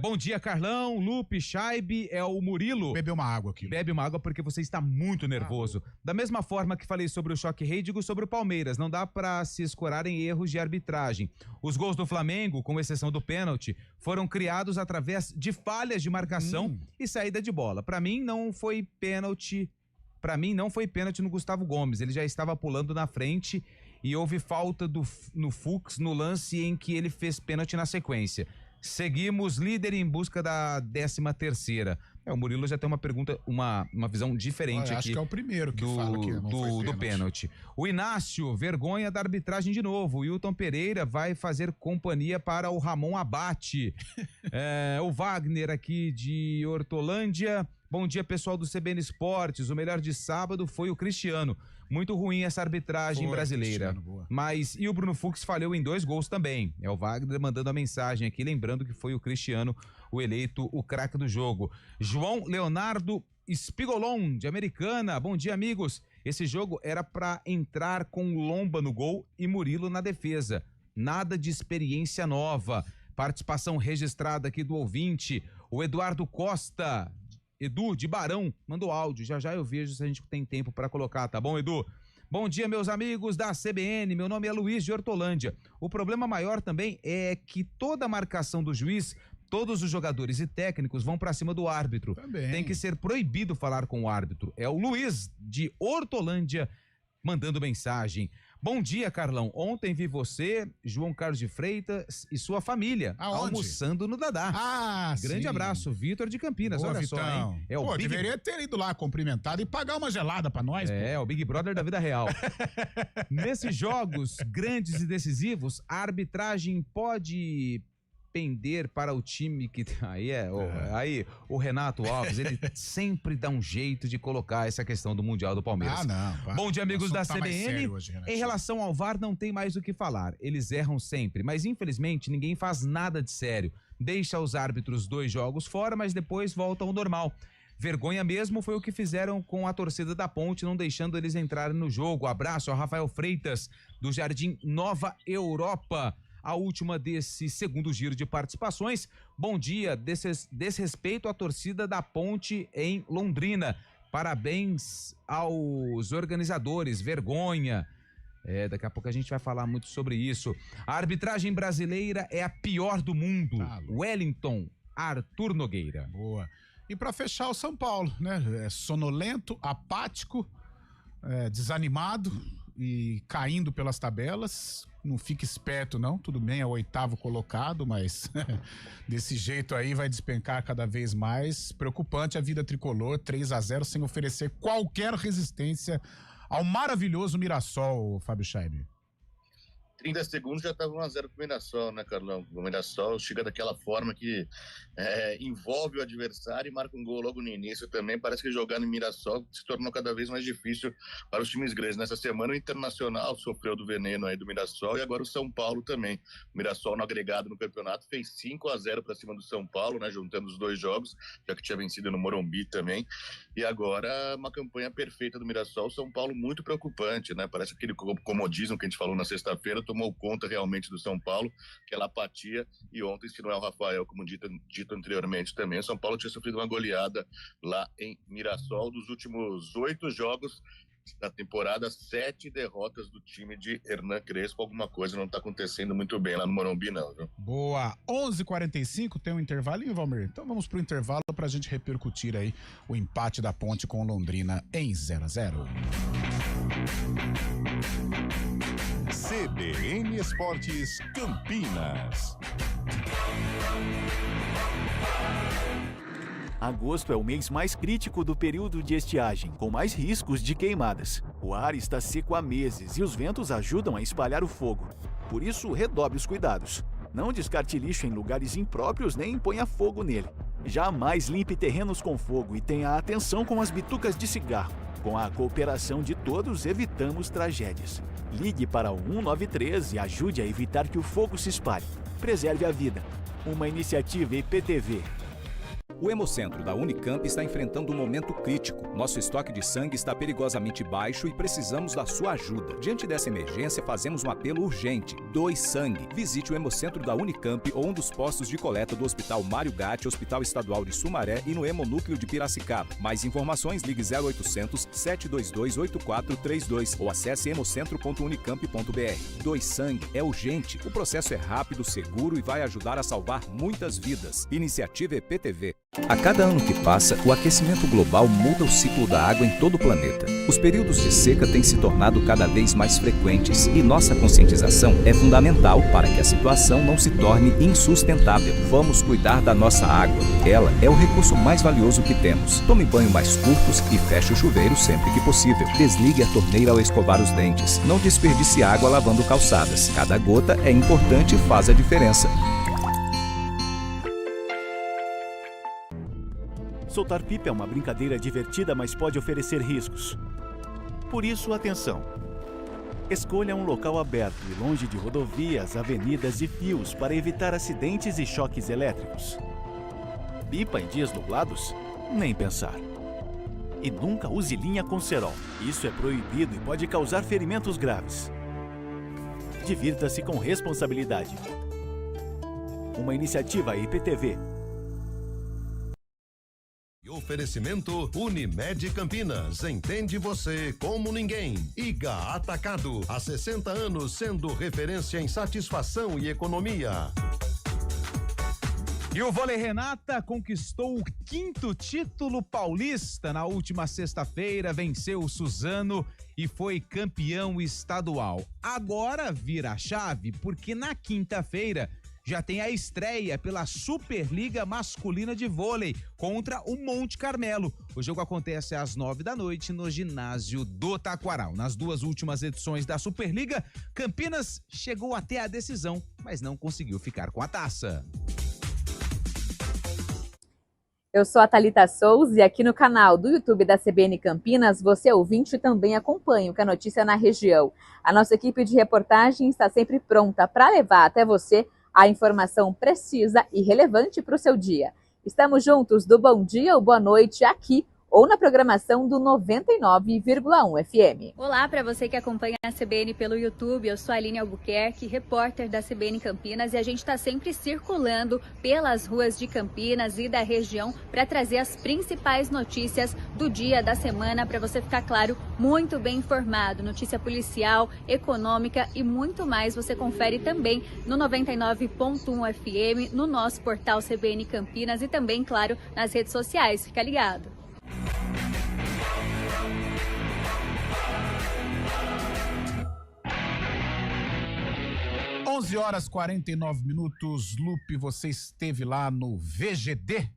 Bom dia, Carlão, Lupe, Scheib, é o Murilo. Bebe uma água aqui. Bebe uma água porque você está muito nervoso. Da mesma forma que falei sobre o Choque Rei, digo sobre o Palmeiras. Não dá pra se escorar em erros de arbitragem. Os gols do Flamengo, com exceção do pênalti, foram criados através de falhas de marcação e saída de bola. Pra mim, não foi pênalti. No Gustavo Gomes. Ele já estava pulando na frente e houve falta no Fux no lance em que ele fez pênalti na sequência. Seguimos líder em busca da 13ª. O Murilo já tem uma pergunta, uma visão diferente aqui. Acho que é o primeiro que fala que não foi do pênalti. O Inácio, vergonha da arbitragem de novo. O Wilton Pereira vai fazer companhia para o Ramon Abate. O Wagner aqui de Hortolândia. Bom dia, pessoal do CBN Esportes. O melhor de sábado foi o Cristiano. Muito ruim essa arbitragem brasileira. Mas e o Bruno Fux falhou em 2 gols também. É o Wagner mandando a mensagem aqui, lembrando que foi o Cristiano o eleito o craque do jogo. João Leonardo Spigolon, de Americana. Bom dia, amigos. Esse jogo era pra entrar com Lomba no gol e Murilo na defesa. Nada de experiência nova. Participação registrada aqui do ouvinte. O Eduardo Costa, Edu, de Barão, mandou áudio. Já eu vejo se a gente tem tempo para colocar, tá bom, Edu? Bom dia, meus amigos da CBN. Meu nome é Luiz de Hortolândia. O problema maior também é que toda a marcação do juiz, todos os jogadores e técnicos vão para cima do árbitro. Também. Tem que ser proibido falar com o árbitro. É o Luiz de Hortolândia mandando mensagem. Bom dia, Carlão. Ontem vi você, João Carlos de Freitas e sua família almoçando no Dadá. Grande sim. abraço, Vitor de Campinas. Boa, olha Vitão. só, hein? Deveria ter ido lá cumprimentado e pagar uma gelada pra nós. O Big Brother da vida real. Nesses jogos grandes e decisivos, a arbitragem pode pender para o time que... Aí o Renato Alves, ele sempre dá um jeito de colocar essa questão do Mundial do Palmeiras. Bom dia, amigos da CBN. Em relação ao VAR, não tem mais o que falar. Eles erram sempre, mas infelizmente ninguém faz nada de sério. Deixa os árbitros 2 jogos fora, mas depois voltam ao normal. Vergonha mesmo foi o que fizeram com a torcida da Ponte, não deixando eles entrarem no jogo. Abraço ao Rafael Freitas, do Jardim Nova Europa. A última desse segundo giro de participações. Bom dia, desrespeito à torcida da Ponte em Londrina. Parabéns aos organizadores, vergonha. Daqui a pouco a gente vai falar muito sobre isso. A arbitragem brasileira é a pior do mundo. Wellington Arthur Nogueira. Boa. E para fechar, o São Paulo, né? Sonolento, apático, desanimado e caindo pelas tabelas. Não fique esperto, não. Tudo bem, é o 8º colocado, mas desse jeito aí vai despencar cada vez mais. Preocupante a vida tricolor, 3-0, sem oferecer qualquer resistência ao maravilhoso Mirassol, Fábio Scheib. 30 segundos já estava 1-0 pro Mirassol, né, Carlão? O Mirassol chega daquela forma que envolve o adversário e marca um gol logo no início também. Parece que jogar no Mirassol se tornou cada vez mais difícil para os times grandes. Nessa semana o Internacional sofreu do veneno aí do Mirassol e agora o São Paulo também. O Mirassol no agregado no campeonato fez 5-0 para cima do São Paulo, né, juntando os 2 jogos, já que tinha vencido no Morumbi também. E agora uma campanha perfeita do Mirassol. São Paulo muito preocupante, né? Parece aquele comodismo que a gente falou na sexta-feira tomou conta realmente do São Paulo, aquela apatia, e ontem, se não é o Rafael, como dito anteriormente também, o São Paulo tinha sofrido uma goleada lá em Mirassol. Dos últimos 8 jogos, da temporada, 7 derrotas do time de Hernan Crespo. Alguma coisa não está acontecendo muito bem lá no Morumbi, não, viu? Boa. 11h45, tem um intervalinho, Valmir? Então vamos pro intervalo pra gente repercutir aí o empate da Ponte com Londrina em 0-0. CBN Esportes Campinas. Agosto é o mês mais crítico do período de estiagem, com mais riscos de queimadas. O ar está seco há meses e os ventos ajudam a espalhar o fogo. Por isso, redobre os cuidados. Não descarte lixo em lugares impróprios nem ponha fogo nele. Jamais limpe terrenos com fogo e tenha atenção com as bitucas de cigarro. Com a cooperação de todos, evitamos tragédias. Ligue para o 193 e ajude a evitar que o fogo se espalhe. Preserve a vida. Uma iniciativa IPTV. O Hemocentro da Unicamp está enfrentando um momento crítico. Nosso estoque de sangue está perigosamente baixo e precisamos da sua ajuda. Diante dessa emergência, fazemos um apelo urgente. Doe sangue. Visite o Hemocentro da Unicamp ou um dos postos de coleta do Hospital Mário Gatti, Hospital Estadual de Sumaré e no Hemonúcleo de Piracicaba. Mais informações, ligue 0800 722 8432 ou acesse hemocentro.unicamp.br. Doe sangue é urgente. O processo é rápido, seguro e vai ajudar a salvar muitas vidas. Iniciativa EPTV. A cada ano que passa, o aquecimento global muda o ciclo da água em todo o planeta. Os períodos de seca têm se tornado cada vez mais frequentes e nossa conscientização é fundamental para que a situação não se torne insustentável. Vamos cuidar da nossa água. Ela é o recurso mais valioso que temos. Tome banho mais curtos e feche o chuveiro sempre que possível. Desligue a torneira ao escovar os dentes. Não desperdice água lavando calçadas. Cada gota é importante e faz a diferença. Soltar pipa é uma brincadeira divertida, mas pode oferecer riscos. Por isso, atenção. Escolha um local aberto e longe de rodovias, avenidas e fios para evitar acidentes e choques elétricos. Pipa em dias nublados? Nem pensar. E nunca use linha com cerol. Isso é proibido e pode causar ferimentos graves. Divirta-se com responsabilidade. Uma iniciativa IPTV. Oferecimento Unimed Campinas. Entende você como ninguém. IGA Atacado. Há 60 anos sendo referência em satisfação e economia. E o Vôlei Renata conquistou o 5º título paulista na última sexta-feira, venceu o Suzano e foi campeão estadual. Agora vira a chave, porque na quinta-feira já tem a estreia pela Superliga Masculina de Vôlei contra o Monte Carmelo. O jogo acontece às 21h no ginásio do Taquaral. Nas 2 últimas edições da Superliga, Campinas chegou até a decisão, mas não conseguiu ficar com a taça. Eu sou a Thalita Souza e aqui no canal do YouTube da CBN Campinas, você ouvinte também acompanha o que é notícia na região. A nossa equipe de reportagem está sempre pronta para levar até você a informação precisa e relevante para o seu dia. Estamos juntos do bom dia ou boa noite aqui ou na programação do 99,1 FM. Olá para você que acompanha a CBN pelo YouTube, eu sou a Aline Albuquerque, repórter da CBN Campinas e a gente está sempre circulando pelas ruas de Campinas e da região para trazer as principais notícias do dia, da semana, para você ficar, claro, muito bem informado. Notícia policial, econômica e muito mais você confere também no 99,1 FM, no nosso portal CBN Campinas e também, claro, nas redes sociais. Fica ligado. 11h49. Lupe, você esteve lá no VGD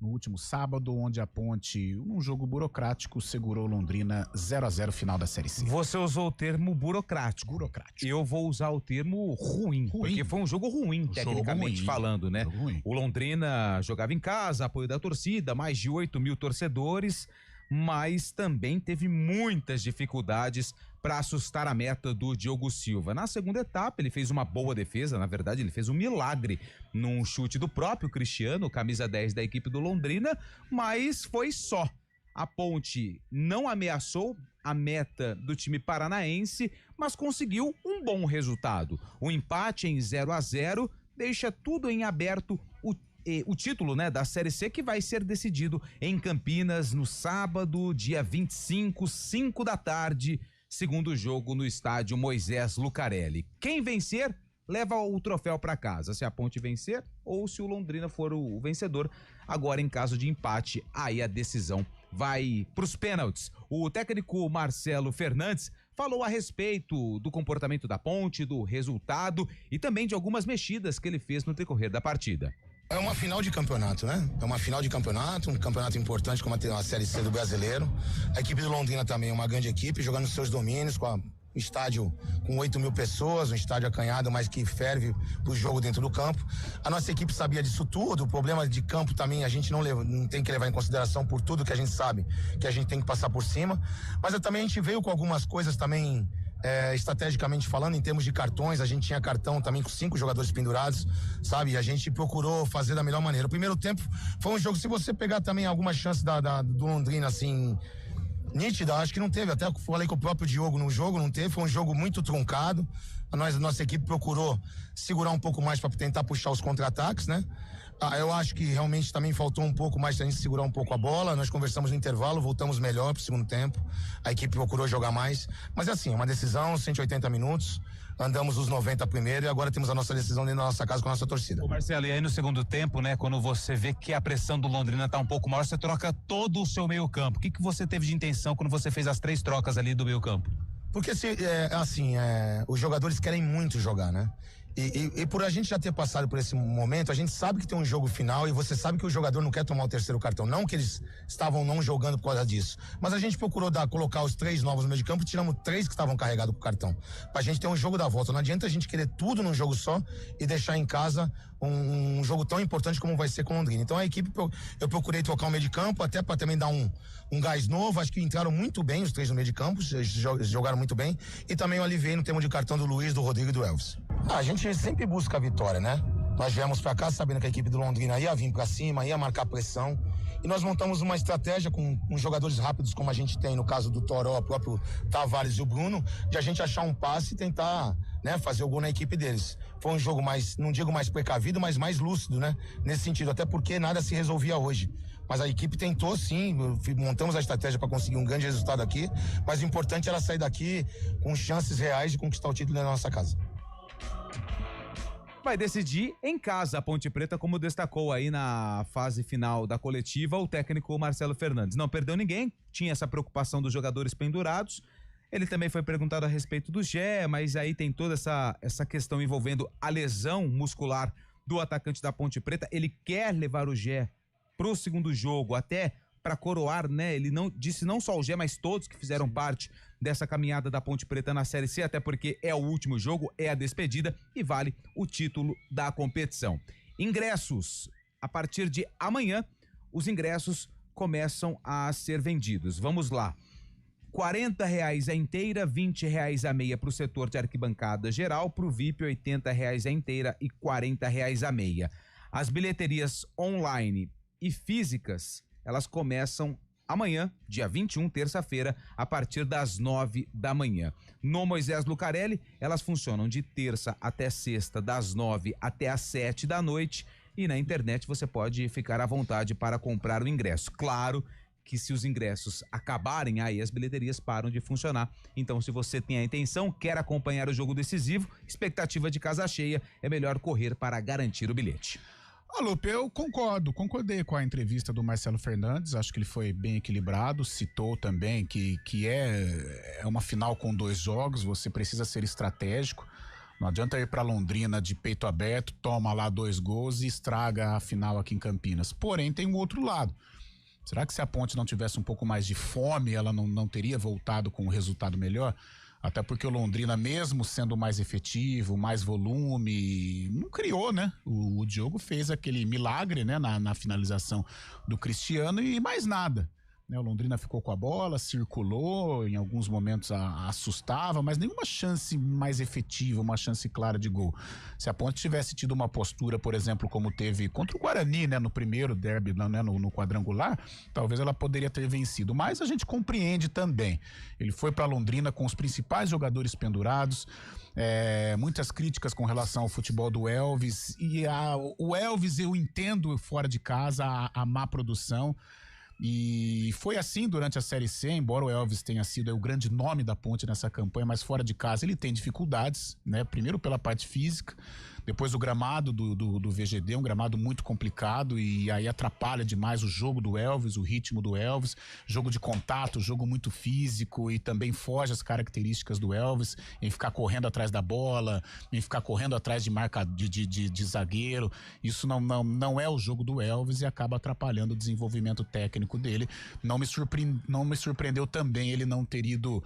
no último sábado, onde a Ponte, num jogo burocrático, segurou Londrina 0-0 final da Série C. Você usou o termo burocrático. Eu vou usar o termo ruim, porque foi um jogo ruim, tecnicamente falando, né? O Londrina jogava em casa, apoio da torcida, mais de 8.000 torcedores, mas também teve muitas dificuldades para assustar a meta do Diogo Silva. Na segunda etapa, ele fez uma boa defesa, na verdade, ele fez um milagre num chute do próprio Cristiano, camisa 10 da equipe do Londrina, mas foi só. A Ponte não ameaçou a meta do time paranaense, mas conseguiu um bom resultado. O empate em 0-0 deixa tudo em aberto o título, né, da Série C, que vai ser decidido em Campinas no sábado, dia 25, 5 da tarde, segundo jogo no estádio Moisés Lucarelli. Quem vencer leva o troféu para casa, se a Ponte vencer ou se o Londrina for o vencedor. Agora, em caso de empate, aí a decisão vai para os pênaltis. O técnico Marcelo Fernandes falou a respeito do comportamento da Ponte, do resultado e também de algumas mexidas que ele fez no decorrer da partida. É uma final de campeonato, né? É uma final de campeonato, um campeonato importante como a Série C do Brasileiro. A equipe do Londrina também é uma grande equipe, jogando nos seus domínios, com um estádio com 8.000 pessoas, um estádio acanhado, mas que ferve pro jogo dentro do campo. A nossa equipe sabia disso tudo, o problema de campo também a gente não tem que levar em consideração por tudo que a gente sabe, que a gente tem que passar por cima. Mas também a gente veio com algumas coisas também... estrategicamente falando, em termos de cartões, a gente tinha cartão também com 5 jogadores pendurados, sabe? E a gente procurou fazer da melhor maneira. O primeiro tempo foi um jogo, se você pegar também alguma chance do Londrina, assim, nítida, acho que não teve. Até falei com o próprio Diogo no jogo, não teve. Foi um jogo muito truncado. A nossa equipe procurou segurar um pouco mais para tentar puxar os contra-ataques, né? Eu acho que realmente também faltou um pouco mais pra gente segurar um pouco a bola. Nós conversamos no intervalo, voltamos melhor pro segundo tempo. A equipe procurou jogar mais. Mas é assim, uma decisão, 180 minutos. Andamos os 90 primeiro e agora temos a nossa decisão dentro da nossa casa com a nossa torcida. Ô Marcelo, e aí no segundo tempo, né, quando você vê que a pressão do Londrina tá um pouco maior, você troca todo o seu meio campo. O que você teve de intenção quando você fez as 3 trocas ali do meio campo? Porque os jogadores querem muito jogar, né? E por a gente já ter passado por esse momento, a gente sabe que tem um jogo final e você sabe que o jogador não quer tomar o terceiro cartão. Não que eles estavam não jogando por causa disso. Mas a gente procurou colocar os 3 novos no meio de campo e tiramos 3 que estavam carregados com o cartão. Pra gente ter um jogo da volta. Não adianta a gente querer tudo num jogo só e deixar em casa um jogo tão importante como vai ser com o Londrina. Então a equipe, eu procurei trocar o meio de campo até para também dar um gás novo. Acho que entraram muito bem os 3 no meio de campo, jogaram muito bem. E também eu aliviei no termo de cartão do Luiz, do Rodrigo e do Elvis. A gente sempre busca a vitória, né? Nós viemos pra cá sabendo que a equipe do Londrina ia vir pra cima, ia marcar pressão. E nós montamos uma estratégia com jogadores rápidos, como a gente tem no caso do Toró, o próprio Tavares e o Bruno, de a gente achar um passe e tentar, né, fazer o gol na equipe deles. Foi um jogo mais, não digo mais precavido, mas mais lúcido, né? Nesse sentido, até porque nada se resolvia hoje. Mas a equipe tentou sim, montamos a estratégia para conseguir um grande resultado aqui, mas o importante era sair daqui com chances reais de conquistar o título na nossa casa. Vai decidir em casa a Ponte Preta, como destacou aí na fase final da coletiva o técnico Marcelo Fernandes. Não perdeu ninguém, tinha essa preocupação dos jogadores pendurados. Ele também foi perguntado a respeito do Gé, mas aí tem toda essa questão envolvendo a lesão muscular do atacante da Ponte Preta. Ele quer levar o Gé pro segundo jogo, até para coroar, né? Ele não disse não só o Gé, mas todos que fizeram parte dessa caminhada da Ponte Preta na Série C, até porque é o último jogo, é a despedida e vale o título da competição. Ingressos, a partir de amanhã, os ingressos começam a ser vendidos. Vamos lá. R$40 a inteira, R$20 a meia para o setor de arquibancada geral, para o VIP R$80 a inteira e R$40 a meia. As bilheterias online e físicas, elas começam amanhã, dia 21, terça-feira, a partir das 9 da manhã. No Moisés Lucarelli, elas funcionam de terça até sexta, das 9 até as 7 da noite, e na internet você pode ficar à vontade para comprar o ingresso. Claro que se os ingressos acabarem, aí as bilheterias param de funcionar. Então, se você tem a intenção, quer acompanhar o jogo decisivo, expectativa de casa cheia, é melhor correr para garantir o bilhete. Lupe, eu concordei com a entrevista do Marcelo Fernandes, acho que ele foi bem equilibrado, citou também que é uma final com 2 jogos, você precisa ser estratégico, não adianta ir para Londrina de peito aberto, toma lá 2 gols e estraga a final aqui em Campinas. Porém, tem um outro lado. Será que se a Ponte não tivesse um pouco mais de fome, ela não teria voltado com um resultado melhor? Até porque o Londrina, mesmo sendo mais efetivo, mais volume, não criou, né? O Diogo fez aquele milagre, né? Na finalização do Cristiano e mais nada. né? O Londrina ficou com a bola, circulou, em alguns momentos assustava, mas nenhuma chance mais efetiva, uma chance clara de gol. Se a Ponte tivesse tido uma postura, por exemplo, como teve contra o Guarani, né, no primeiro derby, né, no quadrangular, talvez ela poderia ter vencido, mas a gente compreende também. Ele foi para Londrina com os principais jogadores pendurados, muitas críticas com relação ao futebol do Elvis, e o Elvis eu entendo fora de casa a má produção. E foi assim durante a Série C, embora o Elvis tenha sido o grande nome da Ponte nessa campanha, mas fora de casa ele tem dificuldades, né? Primeiro pela parte física, depois o gramado do VGD, um gramado muito complicado, e aí atrapalha demais o jogo do Elvis, o ritmo do Elvis, jogo de contato, jogo muito físico, e também foge as características do Elvis, em ficar correndo atrás da bola, em ficar correndo atrás de zagueiro. Isso não é o jogo do Elvis e acaba atrapalhando o desenvolvimento técnico dele. Não me surpreendeu também ele não ter ido,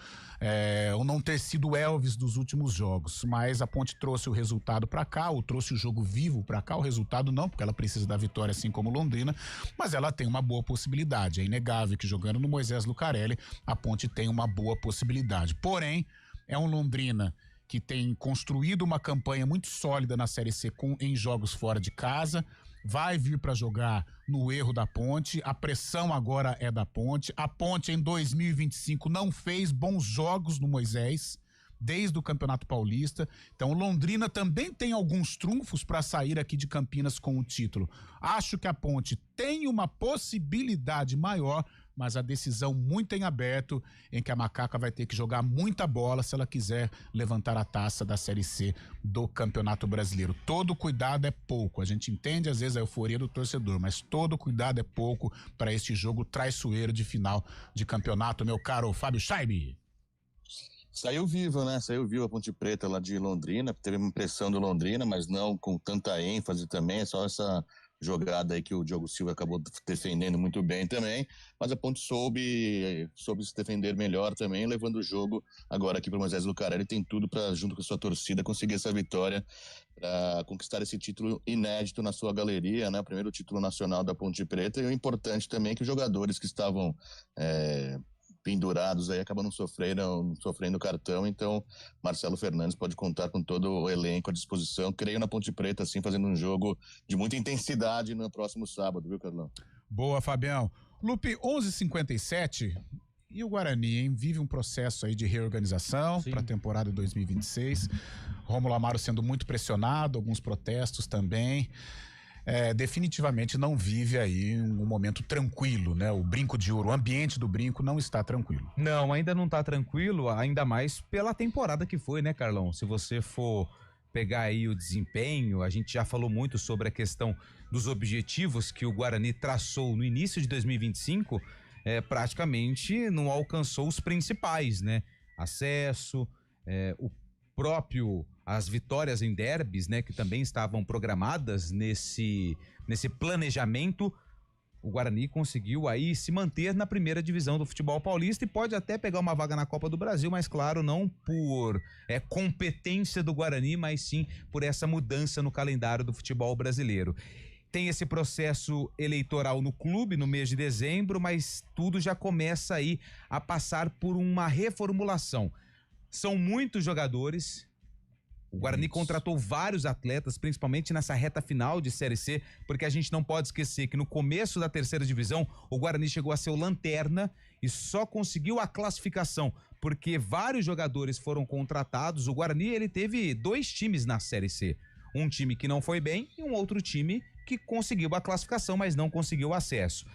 ou não ter sido o Elvis dos últimos jogos, mas a Ponte trouxe o resultado para cá, ou trouxe o jogo vivo para cá, o resultado não, porque ela precisa da vitória assim como Londrina, mas ela tem uma boa possibilidade. É inegável que jogando no Moisés Lucarelli, a Ponte tem uma boa possibilidade. Porém, é um Londrina que tem construído uma campanha muito sólida na Série C em jogos fora de casa, vai vir para jogar no erro da Ponte, a pressão agora é da Ponte. A Ponte em 2025 não fez bons jogos no Moisés, desde o Campeonato Paulista. Então o Londrina também tem alguns trunfos para sair aqui de Campinas com o título. Acho que a Ponte tem uma possibilidade maior, mas a decisão muito em aberto, em que a Macaca vai ter que jogar muita bola se ela quiser levantar a taça da Série C do Campeonato Brasileiro. Todo cuidado é pouco. A gente entende às vezes a euforia do torcedor, mas todo cuidado é pouco para este jogo traiçoeiro de final de campeonato, meu caro Fábio Scheibe. Saiu viva, né? Saiu viva a Ponte Preta lá de Londrina, teve uma pressão do Londrina, mas não com tanta ênfase também, é só essa jogada aí que o Diogo Silva acabou defendendo muito bem também, mas a Ponte soube se defender melhor também, levando o jogo agora aqui para o Moisés Lucarelli, tem tudo para, junto com a sua torcida, conseguir essa vitória para conquistar esse título inédito na sua galeria, né? O primeiro título nacional da Ponte Preta, e o importante também é que os jogadores que estavam pendurados aí acabam não sofrendo cartão, então Marcelo Fernandes pode contar com todo o elenco à disposição. Creio na Ponte Preta, assim, fazendo um jogo de muita intensidade no próximo sábado, viu, Carlão? Boa, Fabião. Lupe, 11h57, e o Guarani, hein? Vive um processo aí de reorganização para a temporada 2026. Rômulo Amaro sendo muito pressionado, alguns protestos também. Definitivamente não vive aí um momento tranquilo, né? O Brinco de Ouro, o ambiente do Brinco não está tranquilo. Não, ainda não está tranquilo, ainda mais pela temporada que foi, né, Carlão? Se você for pegar aí o desempenho, a gente já falou muito sobre a questão dos objetivos que o Guarani traçou no início de 2025, praticamente não alcançou os principais, né? Acesso, as vitórias em derbys, né, que também estavam programadas nesse planejamento. O Guarani conseguiu aí se manter na primeira divisão do futebol paulista e pode até pegar uma vaga na Copa do Brasil, mas claro, não por competência do Guarani, mas sim por essa mudança no calendário do futebol brasileiro. Tem esse processo eleitoral no clube no mês de dezembro, mas tudo já começa aí a passar por uma reformulação. São muitos jogadores. O Guarani contratou vários atletas, principalmente nessa reta final de Série C, porque a gente não pode esquecer que no começo da terceira divisão, o Guarani chegou a ser o lanterna e só conseguiu a classificação, porque vários jogadores foram contratados. O Guarani, ele teve 2 times na Série C. Um time que não foi bem e um outro time que conseguiu a classificação, mas não conseguiu o acesso.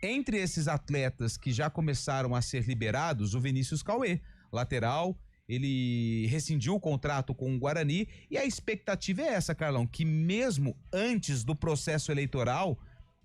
Entre esses atletas que já começaram a ser liberados, o Vinícius Cauê, lateral, ele rescindiu o contrato com o Guarani e a expectativa é essa, Carlão, que mesmo antes do processo eleitoral,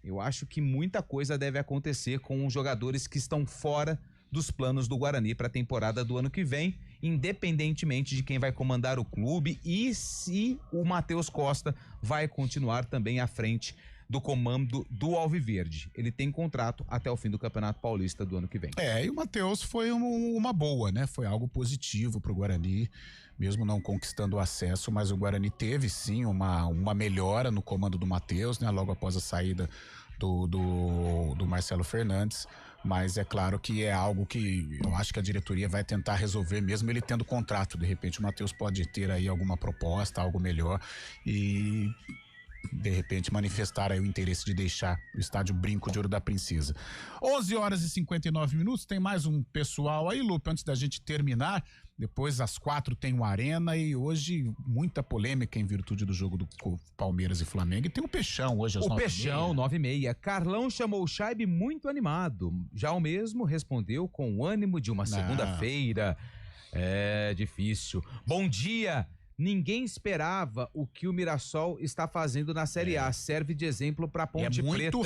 eu acho que muita coisa deve acontecer com os jogadores que estão fora dos planos do Guarani para a temporada do ano que vem, independentemente de quem vai comandar o clube e se o Matheus Costa vai continuar também à frente do comando do Alviverde. Ele tem contrato até o fim do Campeonato Paulista do ano que vem. E o Matheus foi uma boa, né? Foi algo positivo pro Guarani, mesmo não conquistando o acesso, mas o Guarani teve sim uma melhora no comando do Matheus, né? Logo após a saída do Marcelo Fernandes. Mas é claro que é algo que eu acho que a diretoria vai tentar resolver, mesmo ele tendo contrato. De repente o Matheus pode ter aí alguma proposta, algo melhor e de repente manifestar aí o interesse de deixar o estádio Brinco de Ouro da Princesa. 11h59, tem mais um pessoal aí, Lupe, antes da gente terminar. Depois às 4 tem o Arena e hoje muita polêmica em virtude do jogo do Palmeiras e Flamengo. E tem o Peixão hoje às 9h30. O Peixão, 9h30. Carlão chamou o Chaibe muito animado. Já o mesmo respondeu com o ânimo de uma segunda-feira. É difícil. Bom dia. Ninguém esperava o que o Mirassol está fazendo na Série A. Serve de exemplo para Ponte Preta.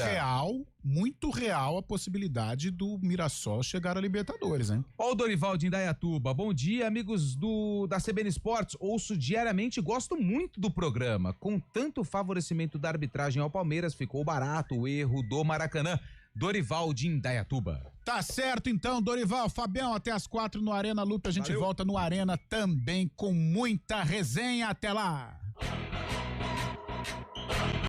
Muito real a possibilidade do Mirassol chegar a Libertadores, hein? Ó o Dorival de Indaiatuba. Bom dia, amigos da CBN Esportes. Ouço diariamente e gosto muito do programa. Com tanto favorecimento da arbitragem ao Palmeiras, ficou barato o erro do Maracanã. Dorival de Indaiatuba. Tá certo então, Dorival. Fabião, até às 4 no Arena, Lupe. A gente volta no Arena também com muita resenha. Até lá!